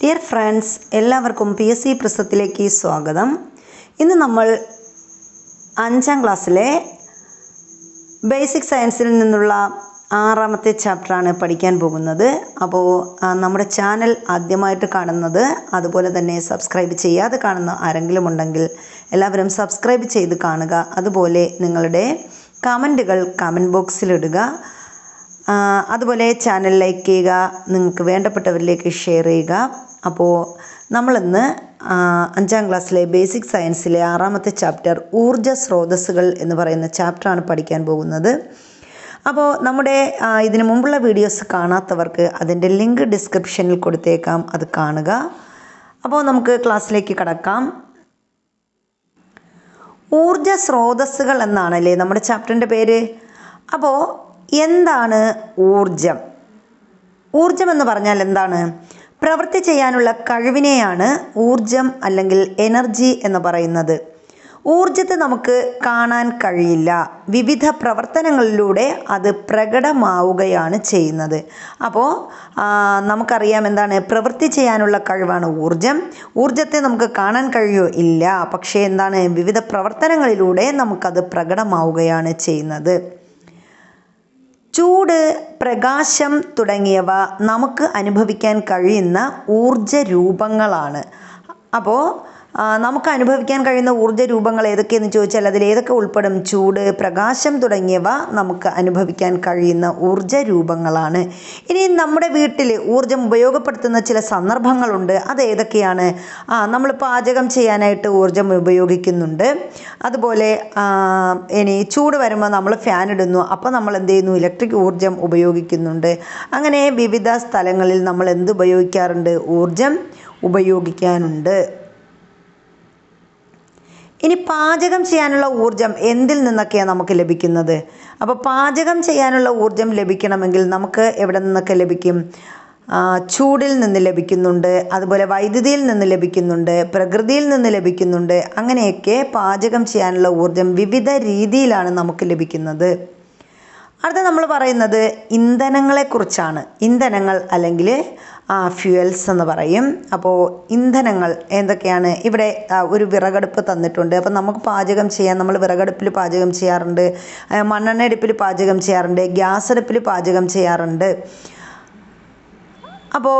Dear friends, എല്ലാവർക്കും PSC പ്രസത്തിലേക്ക് സ്വാഗതം. ഇന്ന് നമ്മൾ 5ാം ക്ലാസ്സിലെ ബേസിക് സയൻസിൽ നിന്നുള്ള 6ാമത്തെ ചാപ്റ്ററാണ് പഠിക്കാൻ പോകുന്നത്. അപ്പോൾ നമ്മുടെ ചാനൽ ആദ്യമായിട്ട് കാണുന്നത്, അതുപോലെ തന്നെ സബ്സ്ക്രൈബ് ചെയ്യാതെ കാണുന്ന ആരെങ്കിലും ഉണ്ടെങ്കിൽ എല്ലാവരും സബ്സ്ക്രൈബ് ചെയ്ത് കാണുക. അതുപോലെ നിങ്ങളുടെ കമൻറ്റുകൾ കമൻറ്റ് ബോക്സിലിടുക. അതുപോലെ ചാനൽ ലൈക്ക് ചെയ്യുക, നിങ്ങൾക്ക് വേണ്ടപ്പെട്ടവരിലേക്ക് ഷെയർ ചെയ്യുക. അപ്പോൾ നമ്മളിന്ന് 5ാം ക്ലാസ്സിലെ ബേസിക് സയൻസിലെ 6ാമത്തെ ചാപ്റ്റർ ഊർജ്ജ സ്രോതസ്സുകൾ എന്ന് പറയുന്ന ചാപ്റ്ററാണ് പഠിക്കാൻ പോകുന്നത്. അപ്പോൾ നമ്മുടെ ഇതിനു മുമ്പുള്ള വീഡിയോസ് കാണാത്തവർക്ക് അതിൻ്റെ ലിങ്ക് ഡിസ്ക്രിപ്ഷനിൽ കൊടുത്തേക്കാം, അത് കാണുക. അപ്പോൾ നമുക്ക് ക്ലാസ്സിലേക്ക് കടക്കാം. ഊർജ്ജ സ്രോതസ്സുകൾ എന്നാണല്ലേ നമ്മുടെ ചാപ്റ്ററിൻ്റെ പേര്. അപ്പോൾ എന്താണ് ഊർജം? ഊർജം എന്ന് പറഞ്ഞാൽ എന്താണ്? പ്രവൃത്തി ചെയ്യാനുള്ള കഴിവിനെയാണ് ഊർജം അല്ലെങ്കിൽ എനർജി എന്ന് പറയുന്നത്. ഊർജത്തെ നമുക്ക് കാണാൻ കഴിയില്ല, വിവിധ പ്രവർത്തനങ്ങളിലൂടെ അത് പ്രകടമാവുകയാണ് ചെയ്യുന്നത്. അപ്പോൾ നമുക്കറിയാം എന്താണ്? പ്രവൃത്തി ചെയ്യാനുള്ള കഴിവാണ് ഊർജം. ഊർജത്തെ നമുക്ക് കാണാൻ കഴിയോ? ഇല്ല. പക്ഷേ എന്താണ്? വിവിധ പ്രവർത്തനങ്ങളിലൂടെ നമുക്കത് പ്രകടമാവുകയാണ് ചെയ്യുന്നത്. ചൂട്, പ്രകാശം തുടങ്ങിയവ നമുക്ക് അനുഭവിക്കാൻ കഴിയുന്ന ഊർജ രൂപങ്ങളാണ്. അപ്പോൾ നമുക്ക് അനുഭവിക്കാൻ കഴിയുന്ന ഊർജ്ജ രൂപങ്ങൾ ഏതൊക്കെയെന്ന് ചോദിച്ചാൽ അതിൽ ഏതൊക്കെ ഉൾപ്പെടും? ചൂട്, പ്രകാശം തുടങ്ങിയവ നമുക്ക് അനുഭവിക്കാൻ കഴിയുന്ന ഊർജ്ജ രൂപങ്ങളാണ്. ഇനി നമ്മുടെ വീട്ടിൽ ഊർജ്ജം ഉപയോഗപ്പെടുത്തുന്ന ചില സന്ദർഭങ്ങളുണ്ട്. അത് ഏതൊക്കെയാണ്? നമ്മൾ പാചകം ചെയ്യാനായിട്ട് ഊർജ്ജം ഉപയോഗിക്കുന്നുണ്ട്. അതുപോലെ ഇനി ചൂട് വരുമ്പോൾ നമ്മൾ ഫാൻ ഇടുന്നു, അപ്പോൾ നമ്മൾ എന്ത് ചെയ്യുന്നു? ഇലക്ട്രിക് ഊർജ്ജം ഉപയോഗിക്കുന്നുണ്ട്. അങ്ങനെ വിവിധ സ്ഥലങ്ങളിൽ നമ്മൾ എന്ത് ഉപയോഗിക്കാറുണ്ട്? ഊർജ്ജം ഉപയോഗിക്കാനുണ്ട്. ഇനി പാചകം ചെയ്യാനുള്ള ഊർജം എന്തിൽ നിന്നൊക്കെയാണ് നമുക്ക് ലഭിക്കുന്നത്? അപ്പോൾ പാചകം ചെയ്യാനുള്ള ഊർജം ലഭിക്കണമെങ്കിൽ നമുക്ക് എവിടെ നിന്നൊക്കെ ലഭിക്കും? ചൂടിൽ നിന്ന് ലഭിക്കുന്നുണ്ട്, അതുപോലെ വൈദ്യുതിയിൽ നിന്ന് ലഭിക്കുന്നുണ്ട്, പ്രകൃതിയിൽ നിന്ന് ലഭിക്കുന്നുണ്ട്. അങ്ങനെയൊക്കെ പാചകം ചെയ്യാനുള്ള ഊർജം വിവിധ രീതിയിലാണ് നമുക്ക് ലഭിക്കുന്നത്. അടുത്ത നമ്മൾ പറയുന്നത് ഇന്ധനങ്ങളെക്കുറിച്ചാണ്. ഇന്ധനങ്ങൾ അല്ലെങ്കിൽ ഫ്യൂവൽസ് എന്ന് പറയും. അപ്പോൾ ഇന്ധനങ്ങൾ എന്തൊക്കെയാണ്? ഇവിടെ ഒരു വിറകടുപ്പ് തന്നിട്ടുണ്ട്. അപ്പോൾ നമുക്ക് പാചകം ചെയ്യാൻ നമ്മൾ വിറകടുപ്പിൽ പാചകം ചെയ്യാറുണ്ട്, മണ്ണെണ്ണ അടുപ്പിൽ പാചകം ചെയ്യാറുണ്ട്, ഗ്യാസ് അടുപ്പിൽ പാചകം ചെയ്യാറുണ്ട്. അപ്പോൾ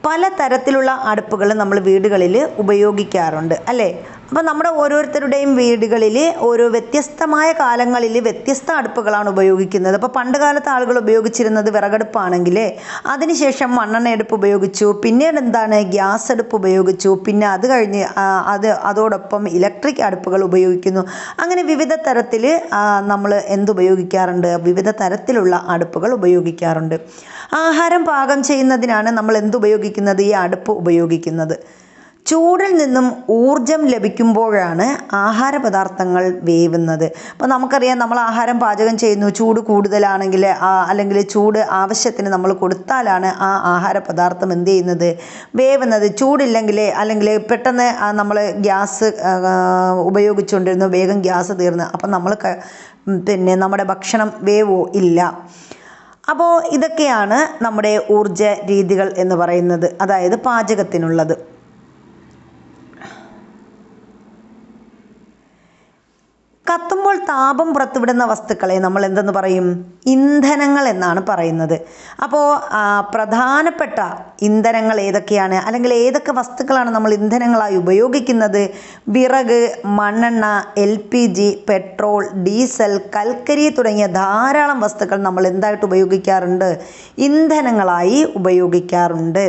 പല തരത്തിലുള്ള അടുപ്പുകൾ നമ്മൾ വീടുകളിൽ ഉപയോഗിക്കാറുണ്ട് അല്ലേ? അപ്പോൾ നമ്മുടെ ഓരോരുത്തരുടെയും വീടുകളിൽ ഓരോ വ്യത്യസ്തമായ കാലങ്ങളിൽ വ്യത്യസ്ത അടുപ്പുകളാണ് ഉപയോഗിക്കുന്നത്. അപ്പോൾ പണ്ട് കാലത്ത് ആളുകൾ ഉപയോഗിച്ചിരുന്നത് വിറകടുപ്പാണെങ്കിൽ അതിനുശേഷം മണ്ണെണ്ണ അടുപ്പ് ഉപയോഗിച്ചു, പിന്നീട് എന്താണ്? ഗ്യാസ് അടുപ്പ് ഉപയോഗിച്ചു, പിന്നെ അത് കഴിഞ്ഞ് അതോടൊപ്പം ഇലക്ട്രിക് അടുപ്പുകൾ ഉപയോഗിക്കുന്നു. അങ്ങനെ വിവിധ തരത്തിൽ നമ്മൾ എന്തുപയോഗിക്കാറുണ്ട്? വിവിധ തരത്തിലുള്ള അടുപ്പുകൾ ഉപയോഗിക്കാറുണ്ട്. ആഹാരം പാകം ചെയ്യുന്നതിനാണ് നമ്മൾ എന്തുപയോഗിക്കുന്നത്? ഈ അടുപ്പ് ഉപയോഗിക്കുന്നത്. ചൂടിൽ നിന്നും ഊർജം ലഭിക്കുമ്പോഴാണ് ആഹാര പദാർത്ഥങ്ങൾ വേവുന്നത്. അപ്പോൾ നമുക്കറിയാം, നമ്മൾ ആഹാരം പാചകം ചെയ്യുന്നു, ചൂട് കൂടുതലാണെങ്കിൽ അല്ലെങ്കിൽ ചൂട് ആവശ്യത്തിന് നമ്മൾ കൊടുത്താലാണ് ആ ആഹാര പദാർത്ഥം എന്ത് ചെയ്യുന്നത്? വേവുന്നത്. ചൂടില്ലെങ്കിൽ അല്ലെങ്കിൽ പെട്ടെന്ന് നമ്മൾ ഗ്യാസ് ഉപയോഗിച്ചുകൊണ്ടിരുന്നു, വേഗം ഗ്യാസ് തീർന്ന്, അപ്പം നമ്മൾ പിന്നെ നമ്മുടെ ഭക്ഷണം വേവോ? ഇല്ല. അപ്പോൾ ഇതൊക്കെയാണ് നമ്മുടെ ഊർജ രീതികൾ എന്ന് പറയുന്നത്, അതായത് പാചകത്തിനുള്ളത്. കത്തുമ്പോൾ താപം പുറത്തുവിടുന്ന വസ്തുക്കളെ നമ്മൾ എന്തെന്ന് പറയും? ഇന്ധനങ്ങൾ എന്നാണ് പറയുന്നത്. അപ്പോൾ പ്രധാനപ്പെട്ട ഇന്ധനങ്ങൾ ഏതൊക്കെയാണ്? അല്ലെങ്കിൽ ഏതൊക്കെ വസ്തുക്കളാണ് നമ്മൾ ഇന്ധനങ്ങളായി ഉപയോഗിക്കുന്നത്? വിറക്, മണ്ണെണ്ണ, LPG, പെട്രോൾ, ഡീസൽ, കൽക്കരി തുടങ്ങിയ ധാരാളം വസ്തുക്കൾ നമ്മൾ എന്തായിട്ട് ഉപയോഗിക്കാറുണ്ട്? ഇന്ധനങ്ങളായി ഉപയോഗിക്കാറുണ്ട്.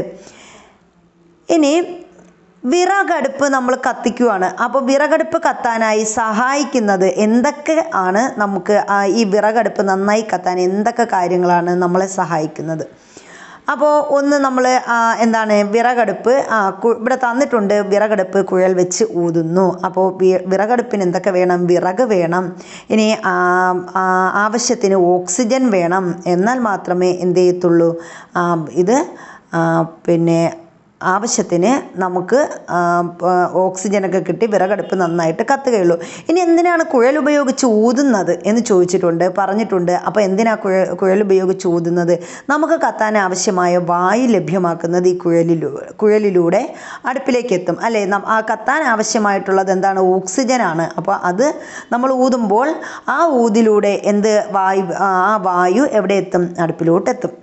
ഇനി വിറകടുപ്പ് നമ്മൾ കത്തിക്കുകയാണ്. അപ്പോൾ വിറകടുപ്പ് കത്താനായി സഹായിക്കുന്നത് എന്തൊക്കെ ആണ്? നമുക്ക് ഈ വിറകടുപ്പ് നന്നായി കത്താൻ എന്തൊക്കെ കാര്യങ്ങളാണ് നമ്മളെ സഹായിക്കുന്നത്? അപ്പോൾ ഒന്ന് നമ്മൾ എന്താണ്? വിറകടുപ്പ് ഇവിടെ തന്നിട്ടുണ്ട്. വിറകടുപ്പ് കുഴൽ വെച്ച് ഊതുന്നു. അപ്പോൾ വിറകടുപ്പിന് എന്തൊക്കെ വേണം? വിറക് വേണം. ഇനി ആവശ്യത്തിന് ഓക്സിജൻ വേണം. എന്നാൽ മാത്രമേ എന്ത് ചെയ്യത്തുള്ളൂ? ഇത് പിന്നെ ആവശ്യത്തിന് നമുക്ക് ഓക്സിജനൊക്കെ കിട്ടി വിറകടുപ്പ് നന്നായിട്ട് കത്തുകയുള്ളൂ. ഇനി എന്തിനാണ് കുഴൽ ഉപയോഗിച്ച് ഊതുന്നത് എന്ന് പറഞ്ഞിട്ടുണ്ട്. അപ്പോൾ എന്തിനാ കുഴൽ ഉപയോഗിച്ച് ഊതുന്നത്? നമുക്ക് കത്താൻ ആവശ്യമായ വായു ലഭ്യമാക്കുന്നത് ഈ കുഴലിലൂടെ അടുപ്പിലേക്ക് എത്തും അല്ലേ. ആ കത്താൻ ആവശ്യമായിട്ടുള്ളത് എന്താണ്? ഓക്സിജനാണ്. അപ്പോൾ അത് നമ്മൾ ഊതുമ്പോൾ ആ ഊതിലൂടെ ആ വായു എവിടെ എത്തും? അടുപ്പിലോട്ടെത്തും.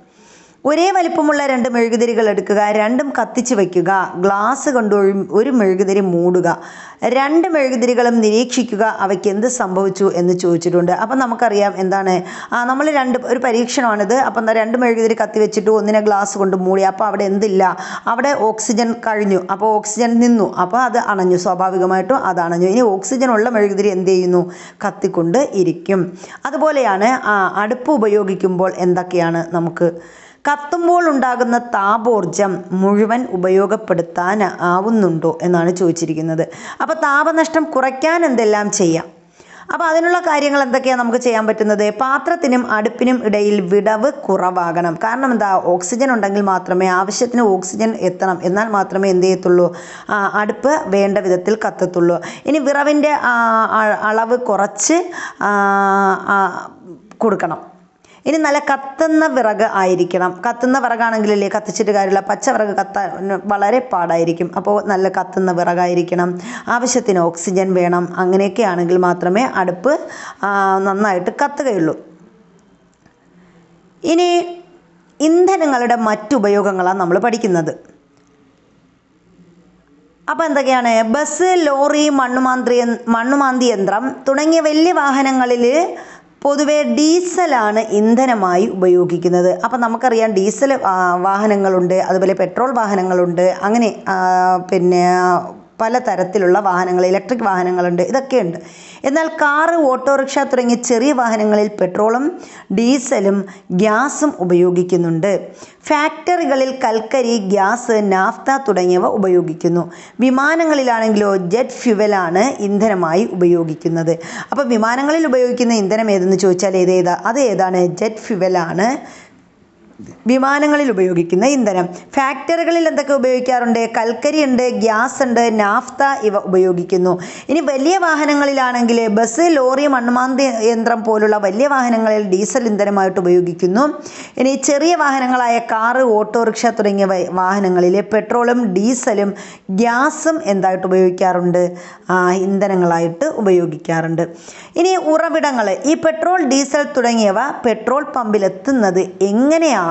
ഒരേ വലിപ്പമുള്ള 2 മെഴുകുതിരികൾ എടുക്കുക, രണ്ടും കത്തിച്ച് വയ്ക്കുക, ഗ്ലാസ് കൊണ്ട് ഒരു മെഴുകുതിരി മൂടുക, 2 മെഴുകുതിരികളും നിരീക്ഷിക്കുക, അവയ്ക്ക് എന്ത് സംഭവിച്ചു എന്ന് ചോദിച്ചിട്ടുണ്ട്. അപ്പം നമുക്കറിയാം എന്താണ്, നമ്മൾ ഒരു പരീക്ഷണമാണിത്. അപ്പം 2 മെഴുകുതിരി കത്തി വെച്ചിട്ട് ഒന്നിനെ ഗ്ലാസ് കൊണ്ട് മൂടി. അപ്പോൾ അവിടെ എന്തില്ല? അവിടെ ഓക്സിജൻ കഴിഞ്ഞു. അപ്പോൾ ഓക്സിജൻ നിന്നു. അപ്പോൾ അത് അണഞ്ഞു. സ്വാഭാവികമായിട്ടും അത് അണഞ്ഞു. ഇനി ഓക്സിജൻ ഉള്ള മെഴുകുതിരി എന്ത് ചെയ്യുന്നു? കത്തിക്കൊണ്ട് ഇരിക്കും. അതുപോലെയാണ് അടുപ്പ് ഉപയോഗിക്കുമ്പോൾ എന്തൊക്കെയാണ് നമുക്ക് കത്തുമ്പോൾ ഉണ്ടാകുന്ന താപോർജ്ജം മുഴുവൻ ഉപയോഗപ്പെടുത്താൻ ആവുന്നുണ്ടോ എന്നാണ് ചോദിച്ചിരിക്കുന്നത്. അപ്പോൾ താപനഷ്ടം കുറയ്ക്കാൻ എന്തെല്ലാം ചെയ്യാം? അപ്പോൾ അതിനുള്ള കാര്യങ്ങൾ എന്തൊക്കെയാണ് നമുക്ക് ചെയ്യാൻ പറ്റുന്നത്? പാത്രത്തിനും അടുപ്പിനും ഇടയിൽ വിടവ് കുറവാകണം. കാരണം എന്താ? ഓക്സിജൻ ഉണ്ടെങ്കിൽ മാത്രമേ, ആവശ്യത്തിന് ഓക്സിജൻ എത്തണം, എന്നാൽ മാത്രമേ എന്ത് ചെയ്യത്തുള്ളൂ? അടുപ്പ് വേണ്ട വിധത്തിൽ കത്തത്തുള്ളൂ. ഇനി വിറവിൻ്റെ അളവ് കുറച്ച് കൊടുക്കണം. ഇനി നല്ല കത്തുന്ന വിറക് ആയിരിക്കണം. കത്തുന്ന വിറകാണെങ്കിലല്ലേ കത്തിച്ചിട്ട് കാര്യമില്ല. പച്ചവിറക് കത്താൻ വളരെ പാടായിരിക്കും. അപ്പോൾ നല്ല കത്തുന്ന വിറകായിരിക്കണം. ആവശ്യത്തിന് ഓക്സിജൻ വേണം. അങ്ങനെയൊക്കെ ആണെങ്കിൽ മാത്രമേ അടുപ്പ് നന്നായിട്ട് കത്തുകയുള്ളൂ. ഇനി ഇന്ധനങ്ങളുടെ മറ്റുപയോഗങ്ങളാണ് നമ്മൾ പഠിക്കുന്നത്. അപ്പോൾ എന്തൊക്കെയാണ്? ബസ്, ലോറി, മണ്ണുമാന്തി യന്ത്രം തുടങ്ങിയ വലിയ വാഹനങ്ങളിൽ പൊതുവെ ഡീസലാണ് ഇന്ധനമായി ഉപയോഗിക്കുന്നത്. അപ്പം നമുക്കറിയാം ഡീസൽ വാഹനങ്ങളുണ്ട്, അതുപോലെ പെട്രോൾ വാഹനങ്ങളുണ്ട്, അങ്ങനെ പലതരത്തിലുള്ള വാഹനങ്ങൾ, ഇലക്ട്രിക് വാഹനങ്ങളുണ്ട്, ഇതൊക്കെയുണ്ട്. എന്നാൽ കാറ്, ഓട്ടോറിക്ഷ തുടങ്ങിയ ചെറിയ വാഹനങ്ങളിൽ പെട്രോളും ഡീസലും ഗ്യാസും ഉപയോഗിക്കുന്നുണ്ട്. ഫാക്ടറികളിൽ കൽക്കരി, ഗ്യാസ്, നാഫ്ത തുടങ്ങിയവ ഉപയോഗിക്കുന്നു. വിമാനങ്ങളിലാണെങ്കിലോ ജെറ്റ് ഫ്യുവലാണ് ഇന്ധനമായി ഉപയോഗിക്കുന്നത്. അപ്പോൾ വിമാനങ്ങളിൽ ഉപയോഗിക്കുന്ന ഇന്ധനം ഏതെന്ന് ചോദിച്ചാൽ ഏതാണ്? ജെറ്റ് ഫ്യുവലാണ് വിമാനങ്ങളിൽ ഉപയോഗിക്കുന്ന ഇന്ധനം. ഫാക്ടറികളിൽ എന്തൊക്കെ ഉപയോഗിക്കാറുണ്ട്? കൽക്കരി ഉണ്ട്, ഗ്യാസ് ഉണ്ട്, നാഫ്ത ഇവ ഉപയോഗിക്കുന്നു. ഇനി വലിയ വാഹനങ്ങളിലാണെങ്കിൽ ബസ്, ലോറി, മണ്ണുമാന്തി യന്ത്രം പോലുള്ള വലിയ വാഹനങ്ങളിൽ ഡീസൽ ഇന്ധനമായിട്ട് ഉപയോഗിക്കുന്നു. ഇനി ചെറിയ വാഹനങ്ങളായ കാറ്, ഓട്ടോറിക്ഷ തുടങ്ങിയ വാഹനങ്ങളിൽ പെട്രോളും ഡീസലും ഗ്യാസും എന്തായിട്ട് ഉപയോഗിക്കാറുണ്ട്? ഇന്ധനങ്ങളായിട്ട് ഉപയോഗിക്കാറുണ്ട്. ഇനി ഉറവിടങ്ങൾ, ഈ പെട്രോൾ, ഡീസൽ തുടങ്ങിയവ പെട്രോൾ പമ്പിലെത്തുന്നത് എങ്ങനെയാണ്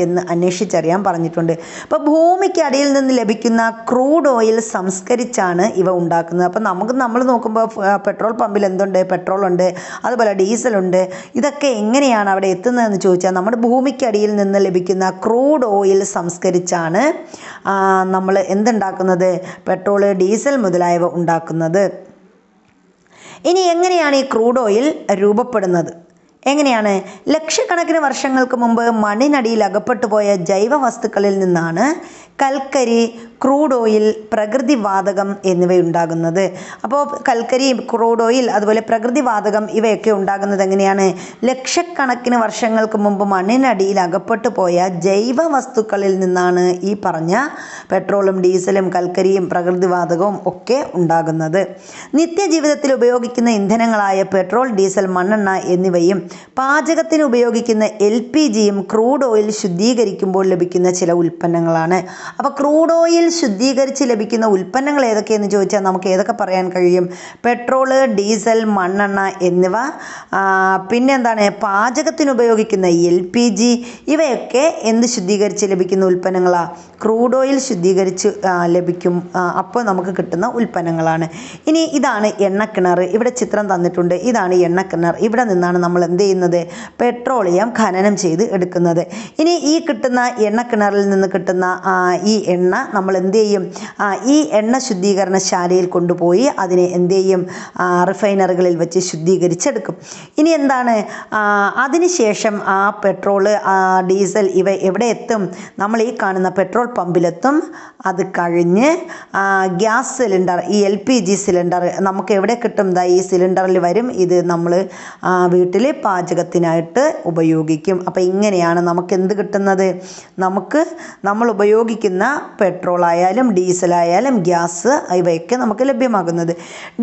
എന്ന് അന്വേഷിച്ചറിയാൻ പറഞ്ഞിട്ടുണ്ട്. അപ്പോൾ ഭൂമിക്ക് അടിയിൽ നിന്ന് ലഭിക്കുന്ന ക്രൂഡ് ഓയിൽ സംസ്കരിച്ചാണ് ഇവ ഉണ്ടാക്കുന്നത്. അപ്പം നമ്മൾ നോക്കുമ്പോൾ പെട്രോൾ പമ്പിൽ എന്തുണ്ട്? പെട്രോളുണ്ട്, അതുപോലെ ഡീസലുണ്ട്. ഇതൊക്കെ എങ്ങനെയാണ് അവിടെ എത്തുന്നതെന്ന് ചോദിച്ചാൽ നമ്മുടെ ഭൂമിക്ക് അടിയിൽ നിന്ന് ലഭിക്കുന്ന ക്രൂഡ് ഓയിൽ സംസ്കരിച്ചാണ് നമ്മൾ എന്തുണ്ടാക്കുന്നത്? പെട്രോള്, ഡീസൽ മുതലായവ ഉണ്ടാക്കുന്നത്. ഇനി എങ്ങനെയാണ് ഈ ക്രൂഡ് ഓയിൽ രൂപപ്പെടുന്നത്? എങ്ങനെയാണ്? ലക്ഷക്കണക്കിന് വർഷങ്ങൾക്ക് മുമ്പ് മണ്ണിനടിയിൽ അകപ്പെട്ടു പോയ ജൈവ വസ്തുക്കളിൽ നിന്നാണ് കൽക്കരി, ക്രൂഡ് ഓയിൽ, പ്രകൃതിവാതകം എന്നിവയുണ്ടാകുന്നത്. അപ്പോൾ കൽക്കരി, ക്രൂഡ് ഓയിൽ, അതുപോലെ പ്രകൃതിവാതകം ഇവയൊക്കെ ഉണ്ടാകുന്നത് എങ്ങനെയാണ്? ലക്ഷക്കണക്കിന് വർഷങ്ങൾക്ക് മുമ്പ് മണ്ണിനടിയിൽ അകപ്പെട്ടു പോയ ജൈവ വസ്തുക്കളിൽ നിന്നാണ് ഈ പറഞ്ഞ പെട്രോളും ഡീസലും കൽക്കരിയും പ്രകൃതിവാതകവും ഒക്കെ ഉണ്ടാകുന്നത്. നിത്യജീവിതത്തിൽ ഉപയോഗിക്കുന്ന ഇന്ധനങ്ങളായ പെട്രോൾ, ഡീസൽ, മണ്ണെണ്ണ എന്നിവയും പാചകത്തിന് ഉപയോഗിക്കുന്ന LPGയും ക്രൂഡ് ഓയിൽ ശുദ്ധീകരിക്കുമ്പോൾ ലഭിക്കുന്ന ചില ഉൽപ്പന്നങ്ങളാണ്. അപ്പോൾ ക്രൂഡ് ഓയിൽ ശുദ്ധീകരിച്ച് ലഭിക്കുന്ന ഉൽപ്പന്നങ്ങൾ ഏതൊക്കെയെന്ന് ചോദിച്ചാൽ നമുക്ക് ഏതൊക്കെ പറയാൻ കഴിയും? പെട്രോള്, ഡീസൽ, മണ്ണെണ്ണ എന്നിവ. പിന്നെന്താണ്? പാചകത്തിന് ഉപയോഗിക്കുന്ന LPG ഇവയൊക്കെ എന്ത് ശുദ്ധീകരിച്ച് ലഭിക്കുന്ന ഉൽപ്പന്നങ്ങളാണ്? ക്രൂഡ് ഓയിൽ ശുദ്ധീകരിച്ച് ലഭിക്കും. അപ്പോൾ നമുക്ക് കിട്ടുന്ന ഉൽപ്പന്നങ്ങളാണ്. ഇനി ഇതാണ് എണ്ണക്കിണർ. ഇവിടെ ചിത്രം തന്നിട്ടുണ്ട്. ഇതാണ് എണ്ണക്കിണർ. ഇവിടെ നിന്നാണ് നമ്മൾ എന്ത് ചെയ്യുന്നത്? പെട്രോളിയം ഖനനം ചെയ്ത് എടുക്കുന്നത്. ഇനി ഈ കിട്ടുന്ന എണ്ണക്കിണറിൽ നിന്ന് കിട്ടുന്ന ഈ എണ്ണ നമ്മൾ എന്ത് ചെയ്യും? ഈ എണ്ണ ശുദ്ധീകരണശാലയിൽ കൊണ്ടുപോയി അതിനെ എന്ത് ചെയ്യും? റിഫൈനറികളിൽ വെച്ച് ശുദ്ധീകരിച്ചെടുക്കും. ഇനി എന്താണ്? അതിനുശേഷം ആ പെട്രോള്, ഡീസൽ ഇവ എവിടെ എത്തും? നമ്മൾ ഈ കാണുന്ന പെട്രോൾ പമ്പിലെത്തും. അത് കഴിഞ്ഞ് ഗ്യാസ് സിലിണ്ടർ, ഈ LPG സിലിണ്ടർ നമുക്ക് എവിടെ കിട്ടും? ഈ സിലിണ്ടറിൽ വരും. ഇത് നമ്മൾ വീട്ടിൽ പാചകത്തിനായിട്ട് ഉപയോഗിക്കും. അപ്പോൾ ഇങ്ങനെയാണ് നമുക്ക് എന്ത് കിട്ടുന്നത്? നമ്മൾ ഉപയോഗിക്കുന്ന പെട്രോളായാലും ഡീസലായാലും ഗ്യാസ് ഇവയൊക്കെ നമുക്ക് ലഭ്യമാകുന്നത്.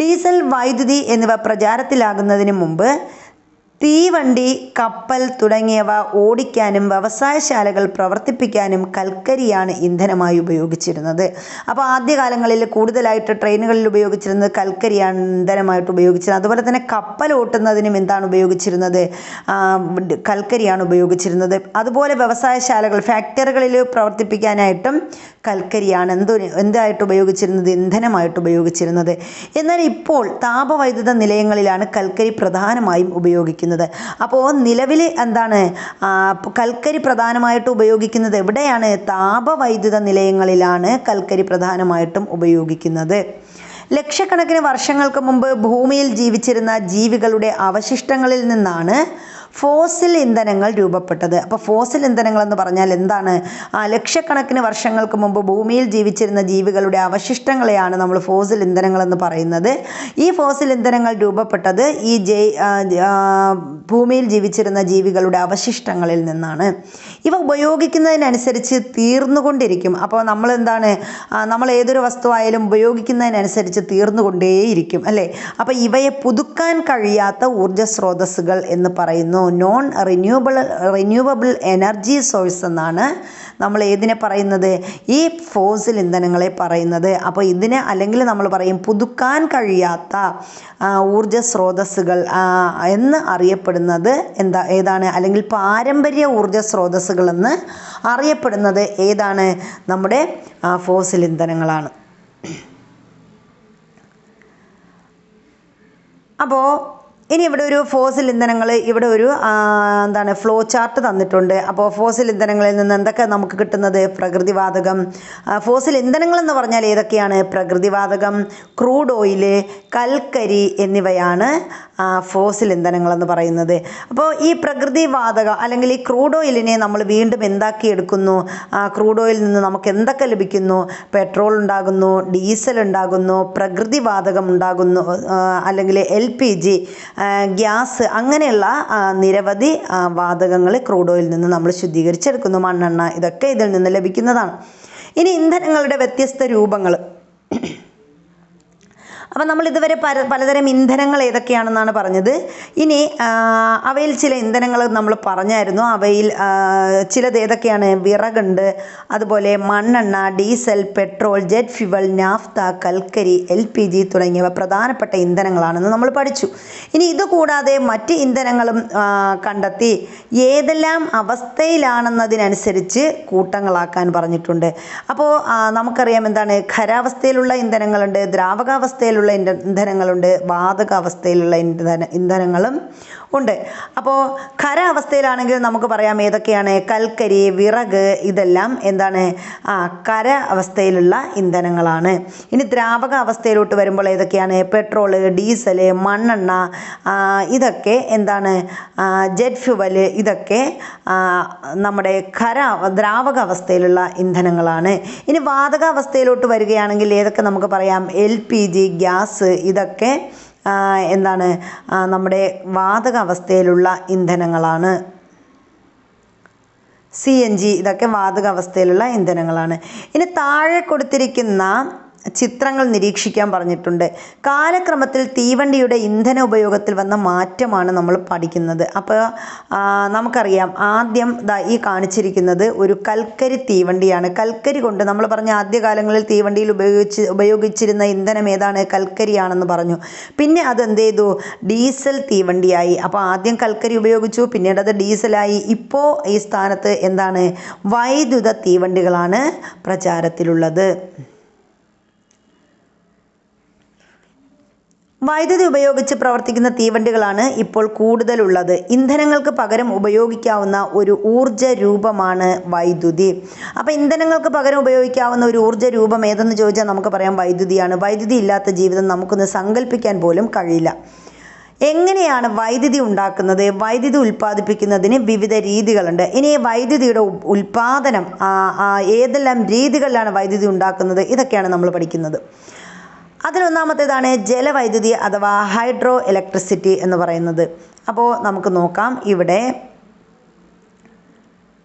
ഡീസൽ, വൈദ്യുതി എന്നിവ പ്രചാരത്തിലാകുന്നതിന് മുമ്പ് തീവണ്ടി, കപ്പൽ തുടങ്ങിയവ ഓടിക്കാനും വ്യവസായശാലകൾ പ്രവർത്തിപ്പിക്കാനും കൽക്കരിയാണ് ഇന്ധനമായി ഉപയോഗിച്ചിരുന്നത്. അപ്പോൾ ആദ്യകാലങ്ങളിൽ കൂടുതലായിട്ട് ട്രെയിനുകളിൽ ഉപയോഗിച്ചിരുന്നത് കൽക്കരിയാണ് ഇന്ധനമായിട്ട് ഉപയോഗിച്ചിരുന്നത്. അതുപോലെ തന്നെ കപ്പൽ ഓട്ടുന്നതിനും എന്താണ് ഉപയോഗിച്ചിരുന്നത്? കൽക്കരിയാണ് ഉപയോഗിച്ചിരുന്നത്. അതുപോലെ വ്യവസായശാലകൾ, ഫാക്ടറികളിൽ പ്രവർത്തിപ്പിക്കാനായിട്ടും കൽക്കരിയാണ് എന്തായിട്ട് ഉപയോഗിച്ചിരുന്നത്? ഇന്ധനമായിട്ട് ഉപയോഗിച്ചിരുന്നത്. എന്നാൽ ഇപ്പോൾ താപവൈദ്യുത നിലയങ്ങളിലാണ് കൽക്കരി പ്രധാനമായും ഉപയോഗിക്കുന്നത്. അപ്പോൾ നിലവിൽ എന്താണ് കൽക്കരി പ്രധാനമായിട്ട് ഉപയോഗിക്കുന്നത് എവിടെയാണ്? താപവൈദ്യുത നിലയങ്ങളിലാണ് കൽക്കരി പ്രധാനമായിട്ടും ഉപയോഗിക്കുന്നത്. ലക്ഷക്കണക്കിന് വർഷങ്ങൾക്ക് മുമ്പ് ഭൂമിയിൽ ജീവിച്ചിരുന്ന ജീവികളുടെ അവശിഷ്ടങ്ങളിൽ നിന്നാണ് ഫോസിൽ ഇന്ധനങ്ങൾ രൂപപ്പെട്ടത്. അപ്പോൾ ഫോസിൽ ഇന്ധനങ്ങൾ എന്ന് പറഞ്ഞാൽ എന്താണ്? ലക്ഷക്കണക്കിന് വർഷങ്ങൾക്ക് മുമ്പ് ഭൂമിയിൽ ജീവിച്ചിരുന്ന ജീവികളുടെ അവശിഷ്ടങ്ങളെയാണ് നമ്മൾ ഫോസിൽ ഇന്ധനങ്ങൾ എന്ന് പറയുന്നത്. ഈ ഫോസിൽ ഇന്ധനങ്ങൾ രൂപപ്പെട്ടത് ഈ ഭൂമിയിൽ ജീവിച്ചിരുന്ന ജീവികളുടെ അവശിഷ്ടങ്ങളിൽ നിന്നാണ്. ഇവ ഉപയോഗിക്കുന്നതിനനുസരിച്ച് തീർന്നുകൊണ്ടിരിക്കും. അപ്പോൾ നമ്മൾ ഏതൊരു വസ്തുവായാലും ഉപയോഗിക്കുന്നതിനനുസരിച്ച് തീർന്നുകൊണ്ടേയിരിക്കും അല്ലേ? അപ്പോൾ ഇവയെ പുതുക്കാൻ കഴിയാത്ത ഊർജ്ജ സ്രോതസ്സുകൾ എന്ന് പറയുന്നു. നോൺ റിന്യൂവബിൾ എനർജി സോഴ്സ് എന്നാണ് നമ്മൾ ഏതിനെ പറയുന്നത്? ഈ ഫോസിൽ ഇന്ധനങ്ങളെ പറയുന്നത്. അപ്പോൾ ഇതിനെ അല്ലെങ്കിൽ നമ്മൾ പറയും പുതുക്കാൻ കഴിയാത്ത ഊർജ്ജ സ്രോതസ്സുകൾ എന്ന് അറിയപ്പെടുന്നത് ഏതാണ്? അല്ലെങ്കിൽ പാരമ്പര്യ ഊർജ്ജ സ്രോതസ്സുകൾ എന്ന് അറിയപ്പെടുന്നത് ഏതാണ്? നമ്മുടെ ഫോസിൽ ഇന്ധനങ്ങളാണ്. അപ്പോൾ ഇനി ഇവിടെ ഒരു ഫോസിൽ ഇന്ധനങ്ങൾ ഇവിടെ ഒരു ഫ്ലോ ചാർട്ട് തന്നിട്ടുണ്ട്. അപ്പോൾ ഫോസിൽ ഇന്ധനങ്ങളിൽ നിന്ന് എന്തൊക്കെ നമുക്ക് കിട്ടുന്നത്? പ്രകൃതിവാതകം. ഫോസിൽ ഇന്ധനങ്ങൾ എന്ന് പറഞ്ഞാൽ ഏതൊക്കെയാണ്? പ്രകൃതിവാതകം, ക്രൂഡ് ഓയിൽ, കൽക്കരി എന്നിവയാണ് ഫോസിൽ ഇന്ധനങ്ങൾ എന്ന് പറയുന്നത്. അപ്പോൾ ഈ പ്രകൃതിവാതകം അല്ലെങ്കിൽ ഈ ക്രൂഡ് ഓയിലിനെ നമ്മൾ വീണ്ടും എന്താക്കിയെടുക്കുന്നു? ക്രൂഡ് ഓയിലിൽ നിന്ന് നമുക്ക് എന്തൊക്കെ ലഭിക്കുന്നു? പെട്രോൾ ഉണ്ടാകുന്നു, ഡീസൽ ഉണ്ടാകുന്നു, പ്രകൃതിവാതകം ഉണ്ടാകുന്നു, അല്ലെങ്കിൽ LPG, ഗ്യാസ്, അങ്ങനെയുള്ള നിരവധി വാതകങ്ങൾ ക്രൂഡ് ഓയിലിൽ നിന്ന് നമ്മൾ ശുദ്ധീകരിച്ചെടുക്കുന്നു. മണ്ണെണ്ണ, ഇതൊക്കെ ഇതിൽ നിന്ന് ലഭിക്കുന്നതാണ്. ഇനി ഇന്ധനങ്ങളുടെ വ്യത്യസ്ത രൂപങ്ങൾ. അപ്പം നമ്മൾ ഇതുവരെ പലതരം ഇന്ധനങ്ങൾ ഏതൊക്കെയാണെന്നാണ് പറഞ്ഞത്. ഇനി അവയിൽ ചില ഇന്ധനങ്ങൾ നമ്മൾ പറഞ്ഞായിരുന്നു. അവയിൽ ചിലത് ഏതൊക്കെയാണ്? വിറകുണ്ട്, അതുപോലെ മണ്ണെണ്ണ, diesel, petrol, jet fuel, naphtha, കൽക്കരി, LPG തുടങ്ങിയവ പ്രധാനപ്പെട്ട ഇന്ധനങ്ങളാണെന്ന് നമ്മൾ പഠിച്ചു. ഇനി ഇതുകൂടാതെ മറ്റ് ഇന്ധനങ്ങളും കണ്ടെത്തി ഏതെല്ലാം അവസ്ഥയിലാണെന്നതിനനുസരിച്ച് കൂട്ടങ്ങളാക്കാൻ പറഞ്ഞിട്ടുണ്ട്. അപ്പോൾ നമുക്കറിയാം എന്താണ്? ഖരാവസ്ഥയിലുള്ള ഇന്ധനങ്ങളുണ്ട്, ദ്രാവകാവസ്ഥയിലുള്ള ഇന്ധനങ്ങളുണ്ട്, വാതകാവസ്ഥയിലുള്ള ഇന്ധനങ്ങളും ഉണ്ട്. അപ്പോൾ ഖര അവസ്ഥയിലാണെങ്കിൽ നമുക്ക് പറയാം ഏതൊക്കെയാണ്? കൽക്കരി, വിറക്, ഇതെല്ലാം എന്താണ്? ഖര അവസ്ഥയിലുള്ള ഇന്ധനങ്ങളാണ്. ഇനി ദ്രാവക അവസ്ഥയിലോട്ട് വരുമ്പോൾ ഏതൊക്കെയാണ്? പെട്രോള്, ഡീസല്, മണ്ണെണ്ണ, ഇതൊക്കെ എന്താണ്? ജെറ്റ് ഫ്യൂവൽ, ഇതൊക്കെ നമ്മുടെ ദ്രാവക അവസ്ഥയിലുള്ള ഇന്ധനങ്ങളാണ്. ഇനി വാതകാവസ്ഥയിലോട്ട് വരികയാണെങ്കിൽ ഏതൊക്കെ നമുക്ക് പറയാം? LPG, ഗ്യാസ്, ഇതൊക്കെ എന്താണ്? നമ്മുടെ വാതക അവസ്ഥയിലുള്ള ഇന്ധനങ്ങളാണ്. CNG, ഇതൊക്കെ വാതക അവസ്ഥയിലുള്ള ഇന്ധനങ്ങളാണ്. ഇനി താഴെ കൊടുത്തിരിക്കുന്ന ചിത്രങ്ങൾ നിരീക്ഷിക്കാൻ പറഞ്ഞിട്ടുണ്ട്. കാലക്രമത്തിൽ തീവണ്ടിയുടെ ഇന്ധന ഉപയോഗത്തിൽ വന്ന മാറ്റമാണ് നമ്മൾ പഠിക്കുന്നത്. അപ്പോൾ നമുക്കറിയാം ആദ്യം ഈ കാണിച്ചിരിക്കുന്നത് ഒരു കൽക്കരി തീവണ്ടിയാണ്. കൽക്കരി കൊണ്ട് നമ്മൾ പറഞ്ഞ ആദ്യകാലങ്ങളിൽ തീവണ്ടിയിൽ ഉപയോഗിച്ചിരുന്ന ഇന്ധനം ഏതാണ്? കൽക്കരിയാണെന്ന് പറഞ്ഞു. പിന്നെ അതെന്ത് ചെയ്തു? ഡീസൽ തീവണ്ടിയായി. അപ്പോൾ ആദ്യം കൽക്കരി ഉപയോഗിച്ചു, പിന്നീട് അത് ഡീസലായി. ഇപ്പോൾ ഈ സ്ഥാനത്ത് എന്താണ്? വൈദ്യുത തീവണ്ടികളാണ് പ്രചാരത്തിലുള്ളത്. വൈദ്യുതി ഉപയോഗിച്ച് പ്രവർത്തിക്കുന്ന തീവണ്ടികളാണ് ഇപ്പോൾ കൂടുതലുള്ളത്. ഇന്ധനങ്ങൾക്ക് പകരം ഉപയോഗിക്കാവുന്ന ഒരു ഊർജ്ജ രൂപമാണ് വൈദ്യുതി. അപ്പോൾ ഇന്ധനങ്ങൾക്ക് പകരം ഉപയോഗിക്കാവുന്ന ഒരു ഊർജ്ജ രൂപം ഏതെന്ന് ചോദിച്ചാൽ നമുക്ക് പറയാം വൈദ്യുതിയാണ്. വൈദ്യുതി ഇല്ലാത്ത ജീവിതം നമുക്കൊന്ന് സങ്കല്പിക്കാൻ പോലും കഴിയില്ല. എങ്ങനെയാണ് വൈദ്യുതി ഉണ്ടാക്കുന്നത്? വൈദ്യുതി ഉൽപ്പാദിപ്പിക്കുന്നതിന് വിവിധ രീതികളുണ്ട്. ഇനി വൈദ്യുതിയുടെ ഉൽപ്പാദനം ഏതെല്ലാം രീതികളിലാണ് വൈദ്യുതി ഉണ്ടാക്കുന്നത്? ഇതൊക്കെയാണ് നമ്മൾ പഠിക്കുന്നത്. അതിലൊന്നാമത്തേതാണ് ജലവൈദ്യുതി അഥവാ ഹൈഡ്രോ ഇലക്ട്രിസിറ്റി എന്ന് പറയുന്നത്. അപ്പോൾ നമുക്ക് നോക്കാം. ഇവിടെ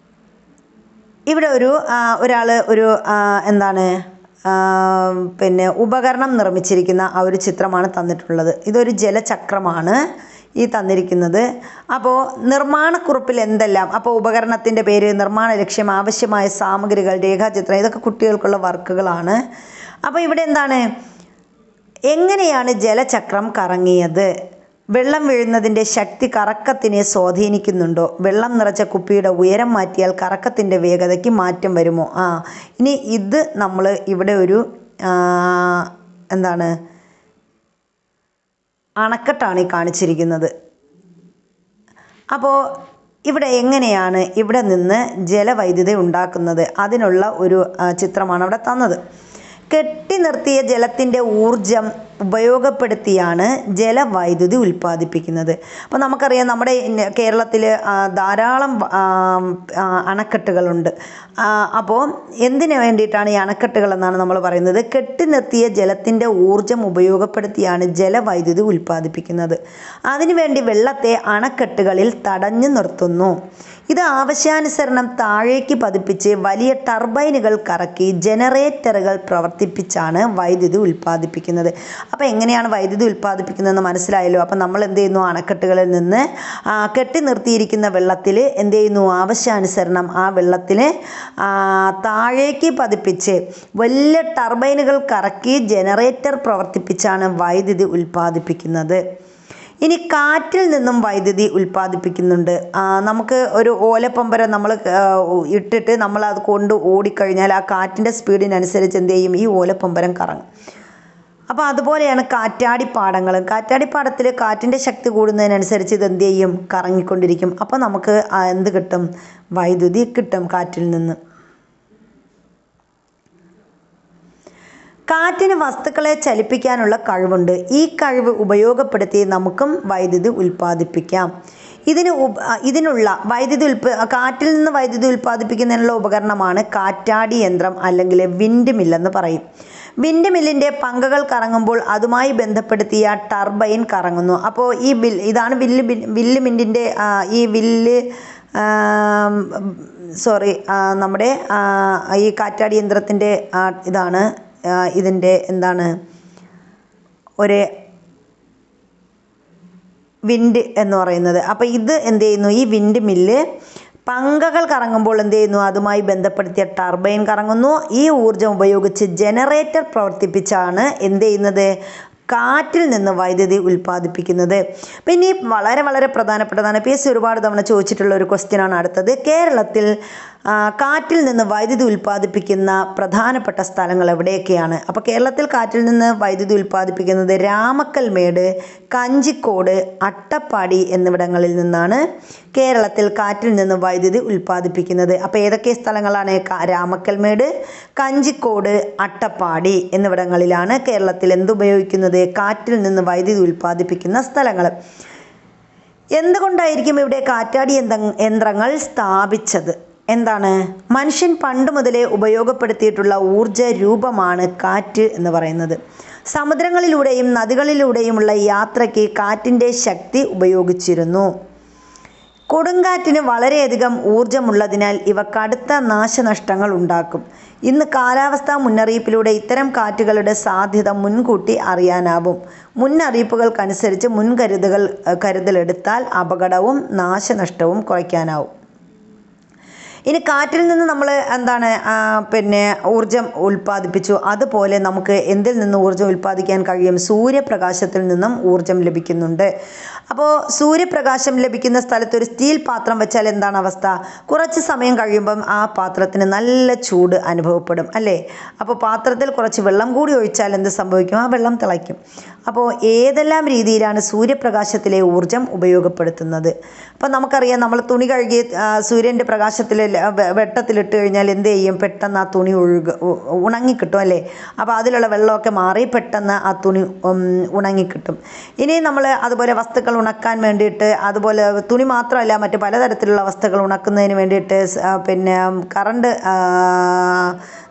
ഒരാൾ ഒരു എന്താണ് ഉപകരണം നിർമ്മിച്ചിരിക്കുന്ന ആ ഒരു ചിത്രമാണ് തന്നിട്ടുള്ളത്. ഇതൊരു ജലചക്രമാണ് ഈ തന്നിരിക്കുന്നത്. അപ്പോൾ നിർമ്മാണക്കുറിപ്പിൽ എന്തെല്ലാം, അപ്പോൾ ഉപകരണത്തിൻ്റെ പേര്, നിർമ്മാണ ലക്ഷ്യം, ആവശ്യമായ സാമഗ്രികൾ, രേഖാചിത്രം, ഇതൊക്കെ കുട്ടികൾക്കുള്ള വർക്കുകളാണ്. അപ്പോൾ ഇവിടെ എന്താണ്, എങ്ങനെയാണ് ജലചക്രം കറങ്ങിയത്, വെള്ളം വീഴുന്നതിൻ്റെ ശക്തി കറക്കത്തിനെ സ്വാധീനിക്കുന്നുണ്ടോ, വെള്ളം നിറച്ച കുപ്പിയുടെ ഉയരം മാറ്റിയാൽ കറക്കത്തിൻ്റെ വേഗതയ്ക്ക് മാറ്റം വരുമോ. ഇനി ഇത് നമ്മൾ ഇവിടെ ഒരു എന്താണ് അണക്കെട്ടാണ് ഈ കാണിച്ചിരിക്കുന്നത്. അപ്പോൾ ഇവിടെ എങ്ങനെയാണ് ഇവിടെ നിന്ന് ജലവൈദ്യുതി ഉണ്ടാക്കുന്നത്, അതിനുള്ള ഒരു ചിത്രമാണ് അവിടെ തന്നത്. കെട്ടി നിർത്തിയ ജലത്തിൻ്റെ ഊർജം ഉപയോഗപ്പെടുത്തിയാണ് ജലവൈദ്യുതി ഉൽപ്പാദിപ്പിക്കുന്നത്. അപ്പോൾ നമുക്കറിയാം നമ്മുടെ കേരളത്തിൽ ധാരാളം അണക്കെട്ടുകളുണ്ട്. അപ്പോൾ എന്തിനു വേണ്ടിയിട്ടാണ് ഈ അണക്കെട്ടുകൾ എന്നാണ് നമ്മൾ പറയുന്നത്. കെട്ടി നിർത്തിയ ജലത്തിൻ്റെ ഊർജം ഉപയോഗപ്പെടുത്തിയാണ് ജലവൈദ്യുതി ഉൽപ്പാദിപ്പിക്കുന്നത്. അതിനുവേണ്ടി വെള്ളത്തെ അണക്കെട്ടുകളിൽ തടഞ്ഞു നിർത്തുന്നു. ഇത് ആവശ്യാനുസരണം താഴേക്ക് പതിപ്പിച്ച് വലിയ ടർബൈനുകൾ കറക്കി ജനറേറ്ററുകൾ പ്രവർത്തിപ്പിച്ചാണ് വൈദ്യുതി ഉൽപ്പാദിപ്പിക്കുന്നത്. അപ്പോൾ എങ്ങനെയാണ് വൈദ്യുതി ഉൽപ്പാദിപ്പിക്കുന്നതെന്ന് മനസ്സിലായല്ലോ. അപ്പോൾ നമ്മൾ എന്ത് ചെയ്യുന്നു, അണക്കെട്ടുകളിൽ നിന്ന് കെട്ടി നിർത്തിയിരിക്കുന്ന വെള്ളത്തിൽ എന്ത് ചെയ്യുന്നു, ആവശ്യാനുസരണം ആ വെള്ളത്തിൽ താഴേക്ക് പതിപ്പിച്ച് വലിയ ടർബൈനുകൾ കറക്കി ജനറേറ്റർ പ്രവർത്തിപ്പിച്ചാണ് വൈദ്യുതി ഉൽപ്പാദിപ്പിക്കുന്നത്. ഇനി കാറ്റിൽ നിന്നും വൈദ്യുതി ഉൽപ്പാദിപ്പിക്കുന്നുണ്ട്. നമുക്ക് ഒരു ഓലപ്പമ്പരം നമ്മൾ ഇട്ടിട്ട് നമ്മൾ അത് കൊണ്ട് ഓടിക്കഴിഞ്ഞാൽ ആ കാറ്റിൻ്റെ സ്പീഡിനനുസരിച്ച് എന്ത് ചെയ്യും, ഈ ഓലപ്പമ്പരം കറങ്ങും. അപ്പോൾ അതുപോലെയാണ് കാറ്റാടിപ്പാടങ്ങൾ. കാറ്റാടിപ്പാടത്തിൽ കാറ്റിൻ്റെ ശക്തി കൂടുന്നതിനനുസരിച്ച് ഇത് എന്ത് ചെയ്യും, കറങ്ങിക്കൊണ്ടിരിക്കും. അപ്പോൾ നമുക്ക് എന്ത് കിട്ടും, വൈദ്യുതി കിട്ടും കാറ്റിൽ നിന്ന്. കാറ്റിന് വസ്തുക്കളെ ചലിപ്പിക്കാനുള്ള കഴിവുണ്ട്. ഈ കഴിവ് ഉപയോഗപ്പെടുത്തി നമുക്കും വൈദ്യുതി ഉൽപ്പാദിപ്പിക്കാം. ഇതിനുള്ള കാറ്റിൽ നിന്ന് വൈദ്യുതി ഉൽപ്പാദിപ്പിക്കുന്നതിനുള്ള ഉപകരണമാണ് കാറ്റാടി യന്ത്രം അല്ലെങ്കിൽ വിൻഡ് മില്ലെന്ന് പറയും. വിൻഡ് മില്ലിൻ്റെ പങ്കകൾ കറങ്ങുമ്പോൾ അതുമായി ബന്ധപ്പെടുത്തിയ ടർബൈൻ കറങ്ങുന്നു. അപ്പോൾ ഇതാണ് വില്ല് മില്ലിൻ്റെ നമ്മുടെ ഈ കാറ്റാടി യന്ത്രത്തിൻ്റെ ഇതാണ് ഇതിൻ്റെ എന്താണ് ഒരു വിൻഡ് എന്ന് പറയുന്നത്. അപ്പോൾ ഇത് എന്ത് ചെയ്യുന്നു, ഈ വിൻഡ് മില്ല് പങ്കകൾ കറങ്ങുമ്പോൾ എന്ത് ചെയ്യുന്നു, അതുമായി ബന്ധപ്പെടുത്തിയ ടർബൈൻ കറങ്ങുന്നു. ഈ ഊർജം ഉപയോഗിച്ച് ജനറേറ്റർ പ്രവർത്തിപ്പിച്ചാണ് എന്ത് ചെയ്യുന്നത്, കാറ്റിൽ നിന്ന് വൈദ്യുതി ഉൽപ്പാദിപ്പിക്കുന്നത്. പിന്നെ വളരെ വളരെ പ്രധാനപ്പെട്ടതാണ്, PSC ഒരുപാട് തവണ ചോദിച്ചിട്ടുള്ള ഒരു ക്വസ്റ്റ്യനാണ് അടുത്തത്. കേരളത്തിൽ കാറ്റിൽ നിന്ന് വൈദ്യുതി ഉൽപ്പാദിപ്പിക്കുന്ന പ്രധാനപ്പെട്ട സ്ഥലങ്ങൾ എവിടെയൊക്കെയാണ്? അപ്പോൾ കേരളത്തിൽ കാറ്റിൽ നിന്ന് വൈദ്യുതി ഉൽപ്പാദിപ്പിക്കുന്നത് രാമക്കൽമേട്, കഞ്ചിക്കോട്, അട്ടപ്പാടി എന്നിവിടങ്ങളിൽ നിന്നാണ് കേരളത്തിൽ കാറ്റിൽ നിന്ന് വൈദ്യുതി ഉൽപ്പാദിപ്പിക്കുന്നത്. അപ്പോൾ ഏതൊക്കെ സ്ഥലങ്ങളാണ്? രാമക്കൽമേട്, കഞ്ചിക്കോട്, അട്ടപ്പാടി എന്നിവിടങ്ങളിലാണ് കേരളത്തിൽ എന്തുപയോഗിക്കുന്നത്, കാറ്റിൽ നിന്ന് വൈദ്യുതി ഉൽപ്പാദിപ്പിക്കുന്ന സ്ഥലങ്ങൾ. എന്തുകൊണ്ടായിരിക്കും ഇവിടെ കാറ്റാടി യന്ത്രങ്ങൾ സ്ഥാപിച്ചത്? എന്താണ്? മനുഷ്യൻ പണ്ട് മുതലേ ഉപയോഗപ്പെടുത്തിയിട്ടുള്ള ഊർജ രൂപമാണ് കാറ്റ് എന്ന് പറയുന്നത്. സമുദ്രങ്ങളിലൂടെയും നദികളിലൂടെയുമുള്ള യാത്രയ്ക്ക് കാറ്റിൻ്റെ ശക്തി ഉപയോഗിച്ചിരുന്നു. കൊടുങ്കാറ്റിന് വളരെയധികം ഊർജമുള്ളതിനാൽ ഇവ കടുത്ത നാശനഷ്ടങ്ങൾ ഉണ്ടാക്കും. ഇന്ന് കാലാവസ്ഥാ മുന്നറിയിപ്പിലൂടെ ഇത്തരം കാറ്റുകളുടെ സാധ്യത മുൻകൂട്ടി അറിയാനാവും. മുന്നറിയിപ്പുകൾക്കനുസരിച്ച് കരുതലെടുത്താൽ അപകടവും നാശനഷ്ടവും കുറയ്ക്കാനാവും. ഇനി കാറ്റിൽ നിന്ന് നമ്മൾ എന്താണ് ഊർജം ഉൽപ്പാദിപ്പിച്ചു. അതുപോലെ നമുക്ക് എന്തിൽ നിന്ന് ഊർജം ഉൽപ്പാദിക്കാൻ കഴിയും? സൂര്യപ്രകാശത്തിൽ നിന്നും ഊർജം ലഭിക്കുന്നുണ്ട്. അപ്പോൾ സൂര്യപ്രകാശം ലഭിക്കുന്ന സ്ഥലത്ത് ഒരു സ്റ്റീൽ പാത്രം വെച്ചാൽ എന്താണ് അവസ്ഥ? കുറച്ച് സമയം കഴിയുമ്പം ആ പാത്രത്തിന് നല്ല ചൂട് അനുഭവപ്പെടും അല്ലേ? അപ്പോൾ പാത്രത്തിൽ കുറച്ച് വെള്ളം കൂടി ഒഴിച്ചാൽ എന്ത് സംഭവിക്കും? ആ വെള്ളം തിളയ്ക്കും. അപ്പോൾ ഏതെല്ലാം രീതിയിലാണ് സൂര്യപ്രകാശത്തിലെ ഊർജം ഉപയോഗപ്പെടുത്തുന്നത്? അപ്പോൾ നമുക്കറിയാം, നമ്മൾ തുണി കഴുകി സൂര്യൻ്റെ പ്രകാശത്തിൽ വെട്ടത്തിലിട്ട് കഴിഞ്ഞാൽ എന്ത് ചെയ്യും? പെട്ടെന്ന് ആ തുണി ഉണങ്ങിക്കിട്ടും അല്ലേ? അപ്പോൾ അതിലുള്ള വെള്ളമൊക്കെ മാറി പെട്ടെന്ന് ആ തുണി ഉണങ്ങിക്കിട്ടും. ഇനി നമ്മൾ അതുപോലെ വസ്തുക്കൾ ഉണക്കാൻ വേണ്ടിയിട്ട്, അതുപോലെ തുണി മാത്രമല്ല മറ്റ് പലതരത്തിലുള്ള വസ്തുക്കൾ ഉണക്കുന്നതിന് വേണ്ടിയിട്ട് കറണ്ട്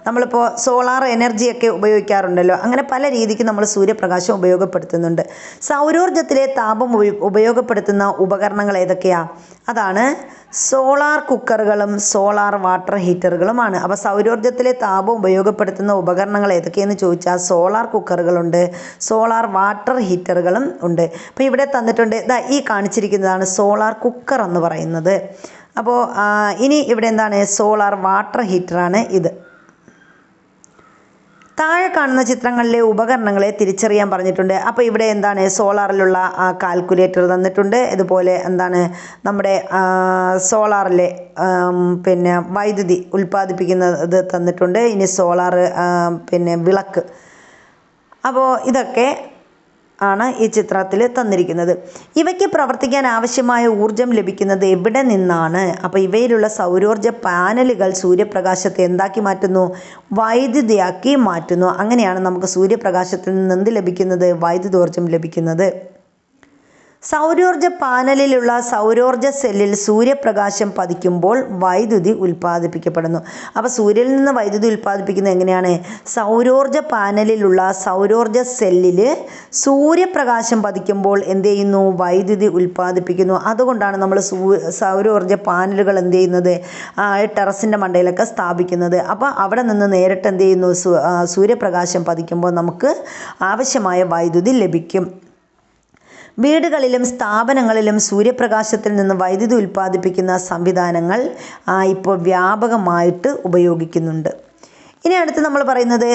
നമ്മളിപ്പോൾ സോളാർ എനർജിയൊക്കെ ഉപയോഗിക്കാറുണ്ടല്ലോ. അങ്ങനെ പല രീതിക്ക് നമ്മൾ സൂര്യപ്രകാശം ഉപയോഗപ്പെടുത്തുന്നുണ്ട്. സൗരോർജ്ജത്തിലെ താപം ഉപയോഗപ്പെടുത്തുന്ന ഉപകരണങ്ങൾ ഏതൊക്കെയാണ്? അതാണ് സോളാർ കുക്കറുകളും സോളാർ വാട്ടർ ഹീറ്ററുകളുമാണ്. അപ്പോൾ സൗരോർജ്ജത്തിലെ താപം ഉപയോഗപ്പെടുത്തുന്ന ഉപകരണങ്ങൾ ഏതൊക്കെയെന്ന് ചോദിച്ചാൽ സോളാർ കുക്കറുകളുണ്ട്, സോളാർ വാട്ടർ ഹീറ്ററുകളും ഉണ്ട്. അപ്പോൾ ഇവിടെ തന്നിട്ടുണ്ട്, ഇതാ ഈ കാണിച്ചിരിക്കുന്നതാണ് സോളാർ കുക്കർ എന്ന് പറയുന്നത്. അപ്പോൾ ഇനി ഇവിടെ എന്താണ്? സോളാർ വാട്ടർ ഹീറ്ററാണ് ഇത്. താഴെ കാണുന്ന ചിത്രങ്ങളിലെ ഉപകരണങ്ങളെ തിരിച്ചറിയാൻ പറഞ്ഞിട്ടുണ്ട്. അപ്പോൾ ഇവിടെ എന്താണ്? സോളാറിലുള്ള കാൽക്കുലേറ്റർ തന്നിട്ടുണ്ട്. ഇതുപോലെ എന്താണ് നമ്മുടെ സോളാറിലെ പിന്നെ വൈദ്യുതി ഉൽപ്പാദിപ്പിക്കുന്നത് തന്നിട്ടുണ്ട്. ഇനി സോളാർ പിന്നെ വിളക്ക്. അപ്പോൾ ഇതൊക്കെ ആണ് ഈ ചിത്രത്തിൽ തന്നിരിക്കുന്നത്. ഇവയ്ക്ക് പ്രവർത്തിക്കാൻ ആവശ്യമായ ഊർജം ലഭിക്കുന്നത് എവിടെ നിന്നാണ്? അപ്പോൾ ഇവയിലുള്ള സൗരോർജ്ജ പാനലുകൾ സൂര്യപ്രകാശത്തെ എന്താക്കി മാറ്റുന്നു? വൈദ്യുതിയാക്കി മാറ്റുന്നു. അങ്ങനെയാണ് നമുക്ക് സൂര്യപ്രകാശത്തിൽ നിന്ന് എന്ത് ലഭിക്കുന്നത്? വൈദ്യുതോർജ്ജം ലഭിക്കുന്നത്. സൗരോർജ്ജ പാനലിലുള്ള സൗരോർജ്ജ സെല്ലിൽ സൂര്യപ്രകാശം പതിക്കുമ്പോൾ വൈദ്യുതി ഉൽപ്പാദിപ്പിക്കപ്പെടുന്നു. അപ്പോൾ സൂര്യനിൽ നിന്ന് വൈദ്യുതി ഉൽപ്പാദിപ്പിക്കുന്നത് എങ്ങനെയാണ്? സൗരോർജ്ജ പാനലിലുള്ള സൗരോർജ്ജ സെല്ലിൽ സൂര്യപ്രകാശം പതിക്കുമ്പോൾ എന്ത് ചെയ്യുന്നു? വൈദ്യുതി ഉൽപ്പാദിപ്പിക്കുന്നു. അതുകൊണ്ടാണ് നമ്മൾ സൗരോർജ്ജ പാനലുകൾ എന്ത് ചെയ്യുന്നത്? ടെറസിൻ്റെ മണ്ടയിലൊക്കെ സ്ഥാപിക്കുന്നത്. അപ്പോൾ അവിടെ നിന്ന് നേരിട്ട് എന്ത് ചെയ്യുന്നു? സൂര്യപ്രകാശം പതിക്കുമ്പോൾ നമുക്ക് ആവശ്യമായ വൈദ്യുതി ലഭിക്കും. വീടുകളിലും സ്ഥാപനങ്ങളിലും സൂര്യപ്രകാശത്തിൽ നിന്ന് വൈദ്യുതി ഉൽപ്പാദിപ്പിക്കുന്ന സംവിധാനങ്ങൾ ഇപ്പോൾ വ്യാപകമായിട്ട് ഉപയോഗിക്കുന്നുണ്ട്. ഇനി അടുത്ത് നമ്മൾ പറയുന്നത്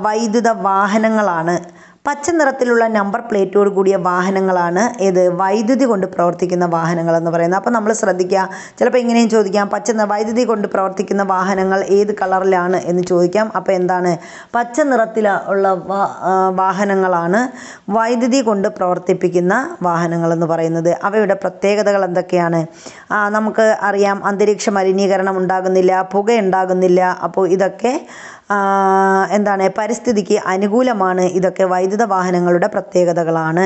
വൈദ്യുത വാഹനങ്ങളാണ്. പച്ച നിറത്തിലുള്ള നമ്പർ പ്ലേറ്റോട് കൂടിയ വാഹനങ്ങളാണ് ഏത്? വൈദ്യുതി കൊണ്ട് പ്രവർത്തിക്കുന്ന വാഹനങ്ങൾ എന്ന് പറയുന്നത്. അപ്പോൾ നമ്മൾ ശ്രദ്ധിക്കുക, ചിലപ്പോൾ ഇങ്ങനെയും ചോദിക്കാം, വൈദ്യുതി കൊണ്ട് പ്രവർത്തിക്കുന്ന വാഹനങ്ങൾ ഏത് കളറിലാണ് എന്ന് ചോദിക്കാം. അപ്പോൾ എന്താണ്? പച്ച നിറത്തിലുള്ള വാഹനങ്ങളാണ് വൈദ്യുതി കൊണ്ട് പ്രവർത്തിപ്പിക്കുന്ന വാഹനങ്ങൾ എന്ന് പറയുന്നത്. അവയുടെ പ്രത്യേകതകൾ എന്തൊക്കെയാണ്? നമുക്ക് അറിയാം, അന്തരീക്ഷ മലിനീകരണം ഉണ്ടാകുന്നില്ല, പുക ഉണ്ടാകുന്നില്ല. അപ്പോൾ ഇതൊക്കെ എന്താണ്? പരിസ്ഥിതിക്ക് അനുകൂലമാണ്. ഇതൊക്കെ വൈദ്യുത വാഹനങ്ങളുടെ പ്രത്യേകതകളാണ്.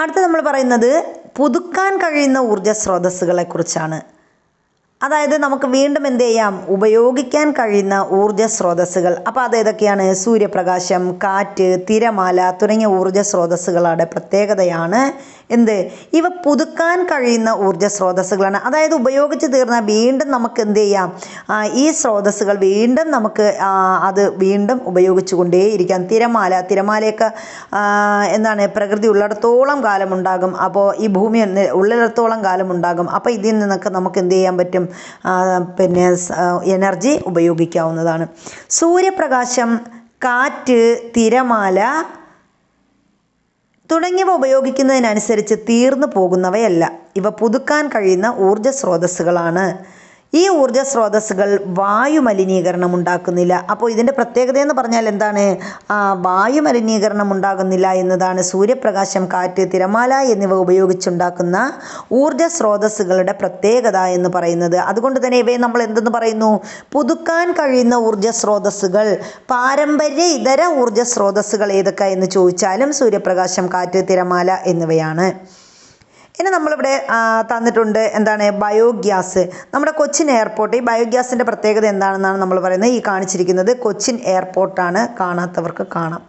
അടുത്ത നമ്മൾ പറയുന്നത് പുതുക്കാൻ കഴിയുന്ന ഊർജ്ജ സ്രോതസ്സുകളെ കുറിച്ചാണ്. അതായത് നമുക്ക് വീണ്ടും എന്ത് ചെയ്യാം? ഉപയോഗിക്കാൻ കഴിയുന്ന ഊർജ്ജ സ്രോതസ്സുകൾ. അപ്പോൾ അതേതൊക്കെയാണ്? സൂര്യപ്രകാശം, കാറ്റ്, തിരമാല തുടങ്ങിയ ഊർജ്ജ സ്രോതസ്സുകളുടെ പ്രത്യേകതയാണ് എന്ത്? ഇവ പുതുക്കാൻ കഴിയുന്ന ഊർജ്ജ സ്രോതസ്സുകളാണ്. അതായത് ഉപയോഗിച്ച് തീർന്നാൽ വീണ്ടും നമുക്ക് എന്ത് ചെയ്യാം? ഈ സ്രോതസ്സുകൾ വീണ്ടും നമുക്ക് അത് വീണ്ടും ഉപയോഗിച്ചു കൊണ്ടേയിരിക്കാം. തിരമാലയൊക്കെ എന്താണ്? പ്രകൃതി ഉള്ളിടത്തോളം കാലമുണ്ടാകും. അപ്പോൾ ഈ ഭൂമി ഉള്ളിടത്തോളം കാലമുണ്ടാകും. അപ്പോൾ ഇതിൽ നിന്നൊക്കെ നമുക്ക് എന്ത് ചെയ്യാൻ പറ്റും? പിന്നെ എനർജി ഉപയോഗിക്കാവുന്നതാണ്. സൂര്യപ്രകാശം, കാറ്റ്, തിരമാല തുടങ്ങിയവ ഉപയോഗിക്കുന്നതിനനുസരിച്ച് തീർന്നു പോകുന്നവയല്ല. ഇവ പുതുക്കാൻ കഴിയുന്ന ഊർജ്ജ സ്രോതസ്സുകളാണ്. ഈ ഊർജ്ജ സ്രോതസ്സുകൾ വായു മലിനീകരണം ഉണ്ടാക്കുന്നില്ല. അപ്പോൾ ഇതിൻ്റെ പ്രത്യേകത എന്ന് പറഞ്ഞാൽ എന്താണ്? വായു മലിനീകരണം ഉണ്ടാകുന്നില്ല എന്നതാണ് സൂര്യപ്രകാശം, കാറ്റ്, തിരമാല എന്നിവ ഉപയോഗിച്ചുണ്ടാക്കുന്ന ഊർജ്ജ സ്രോതസ്സുകളുടെ പ്രത്യേകത എന്ന് പറയുന്നത്. അതുകൊണ്ട് തന്നെ ഇവയെ നമ്മൾ എന്തെന്ന് പറയുന്നു? പുതുക്കാൻ കഴിയുന്ന ഊർജ്ജ സ്രോതസ്സുകൾ. പാരമ്പര്യ ഇതര ഊർജ്ജ സ്രോതസ്സുകൾ ഏതൊക്കെ എന്ന് ചോദിച്ചാലും സൂര്യപ്രകാശം, കാറ്റ്, തിരമാല എന്നിവയാണ്. ഇനി നമ്മളിവിടെ തന്നിട്ടുണ്ട് എന്താണ്? ബയോഗ്യാസ്. നമ്മുടെ കൊച്ചിൻ എയർപോർട്ട്, ഈ ബയോഗ്യാസിൻ്റെ പ്രത്യേകത എന്താണെന്നാണ് നമ്മൾ പറയുന്നത്. ഈ കാണിച്ചിരിക്കുന്നത് കൊച്ചിൻ എയർപോർട്ടാണ്. കാണാത്തവർക്ക് കാണാം.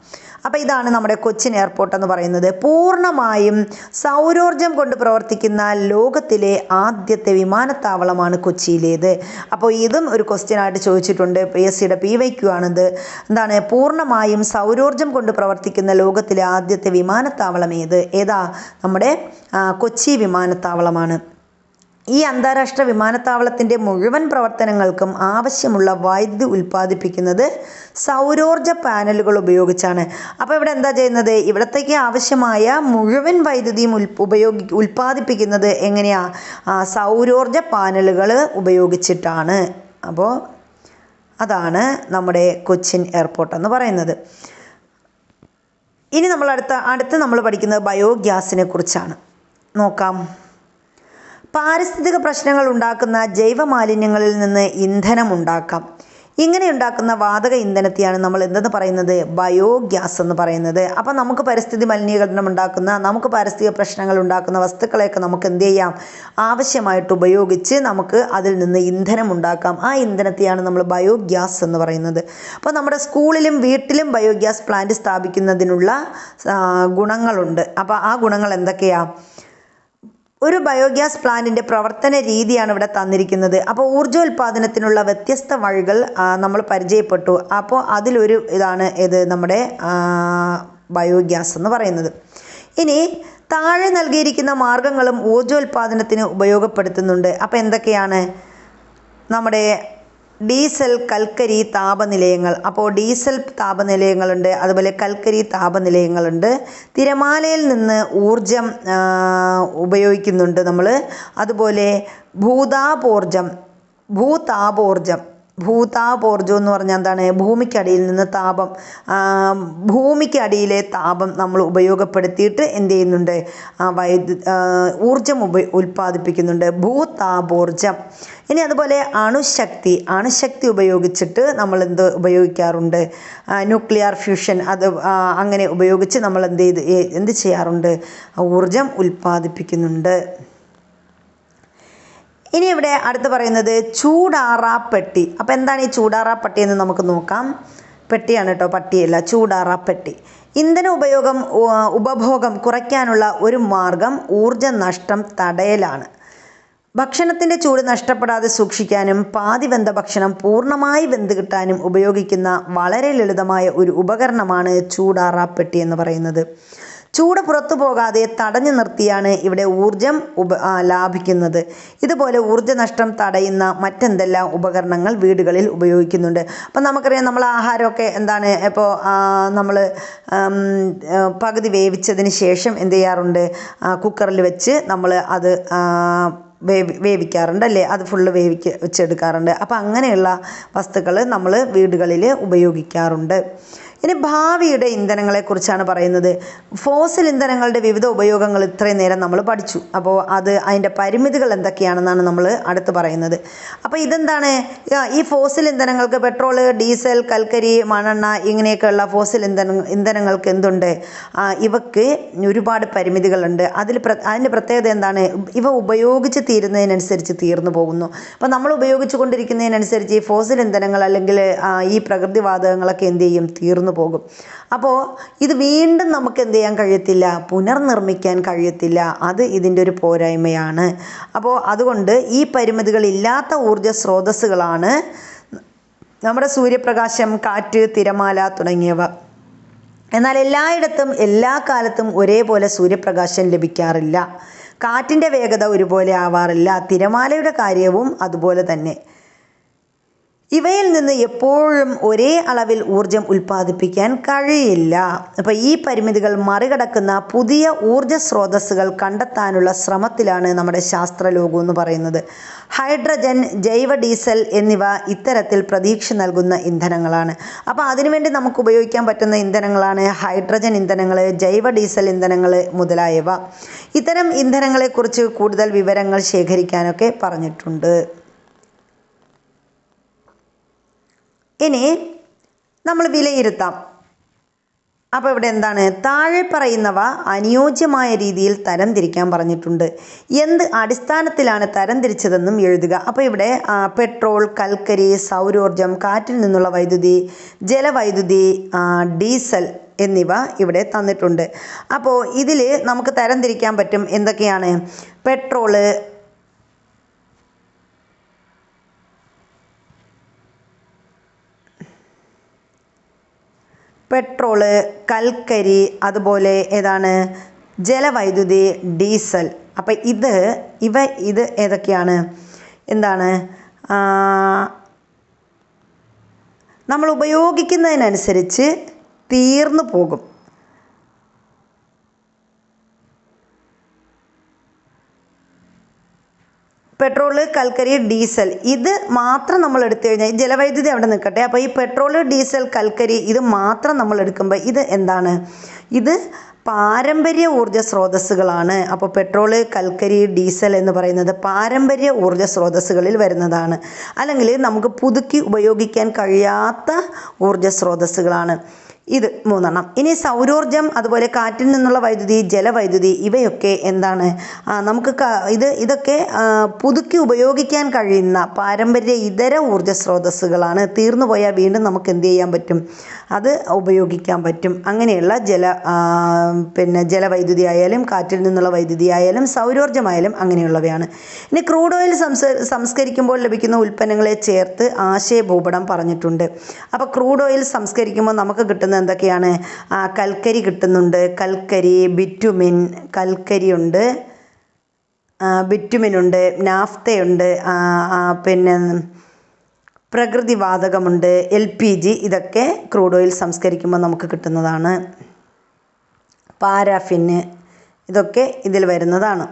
അപ്പോൾ ഇതാണ് നമ്മുടെ കൊച്ചിൻ എയർപോർട്ട് എന്ന് പറയുന്നത്. പൂർണ്ണമായും സൗരോർജ്ജം കൊണ്ട് പ്രവർത്തിക്കുന്ന ലോകത്തിലെ ആദ്യത്തെ വിമാനത്താവളമാണ് കൊച്ചിയിലേത്. അപ്പോൾ ഇതും ഒരു ക്വസ്റ്റ്യനായിട്ട് ചോദിച്ചിട്ടുണ്ട്. PSCയുടെ PYQ ആണിത്. എന്താണ്? പൂർണ്ണമായും സൗരോർജ്ജം കൊണ്ട് പ്രവർത്തിക്കുന്ന ലോകത്തിലെ ആദ്യത്തെ വിമാനത്താവളം ഏതാ? നമ്മുടെ കൊച്ചി വിമാനത്താവളമാണ്. ഈ അന്താരാഷ്ട്ര വിമാനത്താവളത്തിൻ്റെ മുഴുവൻ പ്രവർത്തനങ്ങൾക്കും ആവശ്യമുള്ള വൈദ്യുതി ഉൽപ്പാദിപ്പിക്കുന്നത് സൗരോർജ്ജ പാനലുകൾ ഉപയോഗിച്ചാണ്. അപ്പോൾ ഇവിടെ എന്താ ചെയ്യുന്നത്? ഇവിടത്തേക്ക് ആവശ്യമായ മുഴുവൻ വൈദ്യുതിയും ഉൽപ്പാദിപ്പിക്കുന്നത് എങ്ങനെയാ? സൗരോർജ്ജ പാനലുകൾ ഉപയോഗിച്ചിട്ടാണ്. അപ്പോൾ അതാണ് നമ്മുടെ കൊച്ചിൻ എയർപോർട്ട് എന്ന് പറയുന്നത്. ഇനി നമ്മൾ അടുത്ത് നമ്മൾ പഠിക്കുന്നത് ബയോഗ്യാസിനെ കുറിച്ചാണ്. നോക്കാം. പാരിസ്ഥിതിക പ്രശ്നങ്ങൾ ഉണ്ടാക്കുന്ന ജൈവ മാലിന്യങ്ങളിൽ നിന്ന് ഇന്ധനം ഉണ്ടാക്കാം. ഇങ്ങനെ ഉണ്ടാക്കുന്ന വാതക ഇന്ധനത്തെയാണ് നമ്മൾ എന്തെന്ന് പറയുന്നത്? ബയോഗ്യാസ് എന്ന് പറയുന്നത്. അപ്പം നമുക്ക് പരിസ്ഥിതി മലിനീകരണം ഉണ്ടാക്കുന്ന, നമുക്ക് പാരിസ്ഥിതിക പ്രശ്നങ്ങൾ ഉണ്ടാക്കുന്ന വസ്തുക്കളെയൊക്കെ നമുക്ക് എന്ത് ചെയ്യാം? ആവശ്യമായിട്ട് ഉപയോഗിച്ച് നമുക്ക് അതിൽ നിന്ന് ഇന്ധനം ഉണ്ടാക്കാം. ആ ഇന്ധനത്തെയാണ് നമ്മൾ ബയോഗ്യാസ് എന്ന് പറയുന്നത്. അപ്പോൾ നമ്മുടെ സ്കൂളിലും വീട്ടിലും ബയോഗ്യാസ് പ്ലാന്റ് സ്ഥാപിക്കുന്നതിനുള്ള ഗുണങ്ങളുണ്ട്. അപ്പോൾ ആ ഗുണങ്ങൾ എന്തൊക്കെയാണ്? ഒരു ബയോഗ്യാസ് പ്ലാന്റിൻ്റെ പ്രവർത്തന രീതിയാണ് ഇവിടെ തന്നിരിക്കുന്നത്. അപ്പോൾ ഊർജ്ജോൽപാദനത്തിനുള്ള വ്യത്യസ്ത വഴികൾ നമ്മൾ പരിചയപ്പെട്ടു. അപ്പോൾ അതിലൊരു ഇതാണ് നമ്മുടെ ബയോഗ്യാസ് എന്ന് പറയുന്നത്. ഇനി താഴെ നൽകിയിരിക്കുന്ന മാർഗങ്ങളും ഊർജ്ജോൽപാദനത്തിന് ഉപയോഗപ്പെടുത്തുന്നുണ്ട്. അപ്പോൾ എന്തൊക്കെയാണ്? നമ്മുടെ ഡീസൽ, കൽക്കരി താപനിലയങ്ങൾ. അപ്പോൾ ഡീസൽ താപനിലയങ്ങളുണ്ട്, അതുപോലെ കൽക്കരി താപനിലയങ്ങളുണ്ട്. തിരമാലയിൽ നിന്ന് ഊർജം ഉപയോഗിക്കുന്നുണ്ട് നമ്മൾ. അതുപോലെ ഭൂതാപോർജം എന്ന് പറഞ്ഞാൽ എന്താണ്? ഭൂമിക്കടിയിൽ നിന്ന് താപം, ഭൂമിക്കടിയിലെ താപം നമ്മൾ ഉപയോഗപ്പെടുത്തിയിട്ട് എന്ത് ചെയ്യുന്നുണ്ട്? ഊർജം ഉൽപ്പാദിപ്പിക്കുന്നുണ്ട്, ഭൂതാപോർജം. ഇനി അതുപോലെ അണുശക്തി ഉപയോഗിച്ചിട്ട് നമ്മൾ ഉപയോഗിക്കാറുണ്ട്? ന്യൂക്ലിയർ ഫ്യൂഷൻ, അത് അങ്ങനെ ഉപയോഗിച്ച് നമ്മൾ എന്ത് ചെയ്യാറുണ്ട്? ഊർജം ഉൽപ്പാദിപ്പിക്കുന്നുണ്ട്. ഇനി ഇവിടെ അടുത്ത് പറയുന്നത് ചൂടാറാപ്പെട്ടി. അപ്പോൾ എന്താണ് ഈ ചൂടാറാപ്പെട്ടി എന്ന് നമുക്ക് നോക്കാം. പെട്ടിയാണ് കേട്ടോ, പട്ടിയല്ല, ചൂടാറാപ്പെട്ടി. ഇന്ധന ഉപഭോഗം കുറയ്ക്കാനുള്ള ഒരു മാർഗം ഊർജ്ജ നഷ്ടം തടയലാണ്. ഭക്ഷണത്തിൻ്റെ ചൂട് നഷ്ടപ്പെടാതെ സൂക്ഷിക്കാനും പാതി വെന്ത ഭക്ഷണം പൂർണ്ണമായി വെന്ത് കിട്ടാനും ഉപയോഗിക്കുന്ന വളരെ ലളിതമായ ഒരു ഉപകരണമാണ് ചൂടാറാപ്പെട്ടി എന്ന് പറയുന്നത്. ചൂട് പുറത്തു പോകാതെ തടഞ്ഞു നിർത്തിയാണ് ഇവിടെ ഊർജം ലാഭിക്കുന്നത്. ഇതുപോലെ ഊർജ്ജ നഷ്ടം തടയുന്ന മറ്റെന്തെല്ലാം ഉപകരണങ്ങൾ വീടുകളിൽ ഉപയോഗിക്കുന്നുണ്ട്? അപ്പം നമുക്കറിയാം, നമ്മൾ ആഹാരമൊക്കെ എന്താണ്, ഇപ്പോൾ നമ്മൾ പകുതി വേവിച്ചതിന് ശേഷം എന്ത് ചെയ്യാറുണ്ട്? കുക്കറിൽ വെച്ച് നമ്മൾ അത് വേവിക്കാറുണ്ട് അല്ലേ? അത് ഫുള്ള് വെച്ചെടുക്കാറുണ്ട്. അപ്പോൾ അങ്ങനെയുള്ള വസ്തുക്കൾ നമ്മൾ വീടുകളിൽ ഉപയോഗിക്കാറുണ്ട്. ഇനി ഭാവിയുടെ ഇന്ധനങ്ങളെക്കുറിച്ചാണ് പറയുന്നത്. ഫോസിൽ ഇന്ധനങ്ങളുടെ വിവിധ ഉപയോഗങ്ങൾ ഇത്രയും നേരം നമ്മൾ പഠിച്ചു. അപ്പോൾ അതിൻ്റെ പരിമിതികൾ എന്തൊക്കെയാണെന്നാണ് നമ്മൾ അടുത്ത് പറയുന്നത്. അപ്പോൾ ഇതെന്താണ്? ഈ ഫോസിൽ ഇന്ധനങ്ങൾക്ക് പെട്രോള്, ഡീസൽ, കൽക്കരി, മണ്ണെണ്ണ ഇങ്ങനെയൊക്കെയുള്ള ഫോസിൽ ഇന്ധനങ്ങൾക്ക് എന്തുണ്ട്? ഇവക്ക് ഒരുപാട് പരിമിതികളുണ്ട്. അതിൻ്റെ പ്രത്യേകത എന്താണ്? ഇവ ഉപയോഗിച്ച് തീരുന്നതിനനുസരിച്ച് തീർന്നു പോകുന്നു. അപ്പോൾ നമ്മൾ ഉപയോഗിച്ചു കൊണ്ടിരിക്കുന്നതിനനുസരിച്ച് ഈ ഫോസിൽ ഇന്ധനങ്ങൾ അല്ലെങ്കിൽ ഈ പ്രകൃതിവാതകങ്ങളൊക്കെ എന്ത് ചെയ്യും? തീർന്നു പോകും. അപ്പോൾ ഇത് വീണ്ടും നമുക്ക് എന്ത് ചെയ്യാൻ കഴിയത്തില്ല? പുനർനിർമ്മിക്കാൻ കഴിയത്തില്ല. അത് ഇതിൻ്റെ ഒരു പോരായ്മയാണ്. അപ്പോൾ അതുകൊണ്ട് ഈ പരിമിതികളില്ലാത്ത ഊർജ്ജ സ്രോതസ്സുകളാണ് നമ്മുടെ സൂര്യപ്രകാശം, കാറ്റ്, തിരമാല തുടങ്ങിയവ. എന്നാൽ എല്ലായിടത്തും എല്ലാ കാലത്തും ഒരേപോലെ സൂര്യപ്രകാശം ലഭിക്കാറില്ല. കാറ്റിൻ്റെ വേഗത ഒരുപോലെ ആവാറില്ല. തിരമാലയുടെ കാര്യവും അതുപോലെ തന്നെ. ഇവയിൽ നിന്ന് എപ്പോഴും ഒരേ അളവിൽ ഊർജം ഉൽപ്പാദിപ്പിക്കാൻ കഴിയില്ല. അപ്പോൾ ഈ പരിമിതികൾ മറികടക്കുന്ന പുതിയ ഊർജ സ്രോതസ്സുകൾ കണ്ടെത്താനുള്ള ശ്രമത്തിലാണ് നമ്മുടെ ശാസ്ത്രലോകം എന്ന് പറയുന്നത്. ഹൈഡ്രജൻ, ജൈവ ഡീസൽ എന്നിവ ഇത്തരത്തിൽ പ്രതീക്ഷ നൽകുന്ന ഇന്ധനങ്ങളാണ്. അപ്പോൾ അതിനുവേണ്ടി നമുക്ക് ഉപയോഗിക്കാൻ പറ്റുന്ന ഇന്ധനങ്ങളാണ് ഹൈഡ്രജൻ ഇന്ധനങ്ങൾ, ജൈവ ഡീസൽ ഇന്ധനങ്ങൾ മുതലായവ. ഇത്തരം ഇന്ധനങ്ങളെക്കുറിച്ച് കൂടുതൽ വിവരങ്ങൾ ശേഖരിക്കാനൊക്കെ പറഞ്ഞിട്ടുണ്ട്. ഇനി നമ്മൾ വിലയിരുത്താം. അപ്പോൾ ഇവിടെ എന്താണ്? താഴെ പറയുന്നവ അനുയോജ്യമായ രീതിയിൽ തരംതിരിക്കാൻ പറഞ്ഞിട്ടുണ്ട്. എന്ത് അടിസ്ഥാനത്തിലാണ് തരംതിരിച്ചതെന്നും എഴുതുക. അപ്പോൾ ഇവിടെ പെട്രോൾ, കൽക്കരി, സൗരോർജം, കാറ്റിൽ നിന്നുള്ള വൈദ്യുതി, ജലവൈദ്യുതി, ഡീസൽ എന്നിവ ഇവിടെ തന്നിട്ടുണ്ട്. അപ്പോൾ ഇതിൽ നമുക്ക് തരംതിരിക്കാൻ പറ്റും. എന്തൊക്കെയാണ്? പെട്രോള്, കൽക്കരി, അതുപോലെ ഏതാണ്? ജലവൈദ്യുതി, ഡീസൽ. അപ്പം ഇത് ഏതൊക്കെയാണ്? എന്താണ്? നമ്മൾ ഉപയോഗിക്കുന്നതിനനുസരിച്ച് തീർന്നു പോകും. പെട്രോള്, കൽക്കരി, ഡീസൽ ഇത് മാത്രം നമ്മൾ എടുത്തു കഴിഞ്ഞാൽ, ജലവൈദ്യുതി അവിടെ നിൽക്കട്ടെ. അപ്പോൾ ഈ പെട്രോള്, ഡീസൽ, കൽക്കരി ഇത് മാത്രം നമ്മൾ എടുക്കുമ്പോൾ ഇത് എന്താണ്? ഇത് പാരമ്പര്യ ഊർജ്ജ സ്രോതസ്സുകളാണ്. അപ്പോൾ പെട്രോള്, കൽക്കരി, ഡീസൽ എന്ന് പറയുന്നത് പാരമ്പര്യ ഊർജ്ജ സ്രോതസ്സുകളിൽ വരുന്നതാണ്. അല്ലെങ്കിൽ നമുക്ക് പുതുക്കി ഉപയോഗിക്കാൻ കഴിയാത്ത ഊർജ്ജ സ്രോതസ്സുകളാണ്. ഇത് 3 ഇനി സൗരോർജ്ജം, അതുപോലെ കാറ്റിൽ നിന്നുള്ള വൈദ്യുതി, ജലവൈദ്യുതി, ഇവയൊക്കെ എന്താണ്? നമുക്ക് ഇതൊക്കെ പുതുക്കി ഉപയോഗിക്കാൻ കഴിയുന്ന പാരമ്പര്യ ഇതര ഊർജ്ജ സ്രോതസ്സുകളാണ്. തീർന്നു പോയാൽ വീണ്ടും നമുക്ക് എന്ത് ചെയ്യാൻ പറ്റും? അത് ഉപയോഗിക്കാൻ പറ്റും. അങ്ങനെയുള്ള ജലവൈദ്യുതി ആയാലും കാറ്റിൽ നിന്നുള്ള വൈദ്യുതി ആയാലും സൗരോർജ്ജമായാലും അങ്ങനെയുള്ളവയാണ്. ഇനി ക്രൂഡ് ഓയിൽ സംസ്കരിക്കുമ്പോൾ ലഭിക്കുന്ന ഉൽപ്പന്നങ്ങളെ ചേർത്ത് ആശയഭൂപടം പറഞ്ഞിട്ടുണ്ട്. അപ്പോൾ ക്രൂഡ് ഓയിൽ സംസ്കരിക്കുമ്പോൾ നമുക്ക് കിട്ടുന്ന എന്തൊക്കെയാണ്? കൽക്കരി കിട്ടുന്നുണ്ട്. കൽക്കരി, ബിറ്റുമിൻ, കൽക്കരിയുണ്ട്, ബിറ്റുമിനുണ്ട്, നാഫ്തയുണ്ട്, പിന്നെ പ്രകൃതിവാതകമുണ്ട്, LPG, ഇതൊക്കെ ക്രൂഡ് ഓയിൽ സംസ്കരിക്കുമ്പോൾ നമുക്ക് കിട്ടുന്നതാണ്. പാരാഫിന്, ഇതൊക്കെ ഇതിൽ വരുന്നതാണ്.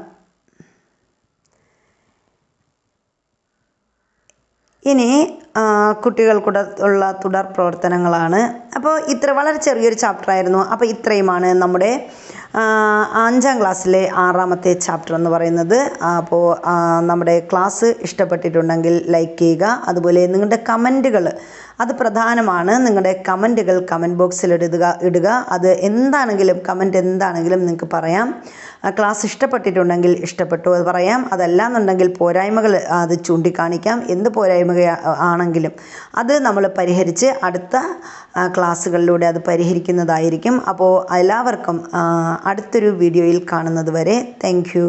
ഇനി കുട്ടികൾക്കൂടെ ഉള്ള തുടർ പ്രവർത്തനങ്ങളാണ്. അപ്പോൾ വളരെ ചെറിയൊരു ചാപ്റ്റർ ആയിരുന്നു. അപ്പോൾ ഇത്രയുമാണ് നമ്മുടെ 5ാം ക്ലാസ്സിലെ 6ാമത്തെ ചാപ്റ്റർ എന്ന് പറയുന്നത്. അപ്പോൾ നമ്മുടെ ക്ലാസ് ഇഷ്ടപ്പെട്ടിട്ടുണ്ടെങ്കിൽ ലൈക്ക് ചെയ്യുക. അതുപോലെ നിങ്ങളുടെ കമൻറ്റുകൾ, അത് പ്രധാനമാണ്. നിങ്ങളുടെ കമൻറ്റുകൾ കമൻറ്റ് ബോക്സിൽ ഇടുക. അത് എന്താണെങ്കിലും, കമൻറ്റ് എന്താണെങ്കിലും നിങ്ങൾക്ക് പറയാം. ക്ലാസ് ഇഷ്ടപ്പെട്ടിട്ടുണ്ടെങ്കിൽ ഇഷ്ടപ്പെട്ടു അത് പറയാം. അതല്ലാന്നുണ്ടെങ്കിൽ പോരായ്മകൾ അത് ചൂണ്ടിക്കാണിക്കാം. എന്ത് പോരായ്മ ആണെങ്കിലും അത് നമ്മൾ പരിഹരിച്ച് അടുത്ത ക്ലാസ്സുകളിലൂടെ അത് പരിഹരിക്കുന്നതായിരിക്കും. അപ്പോൾ എല്ലാവർക്കും അടുത്തൊരു വീഡിയോയിൽ കാണുന്നത് വരെ താങ്ക് യു.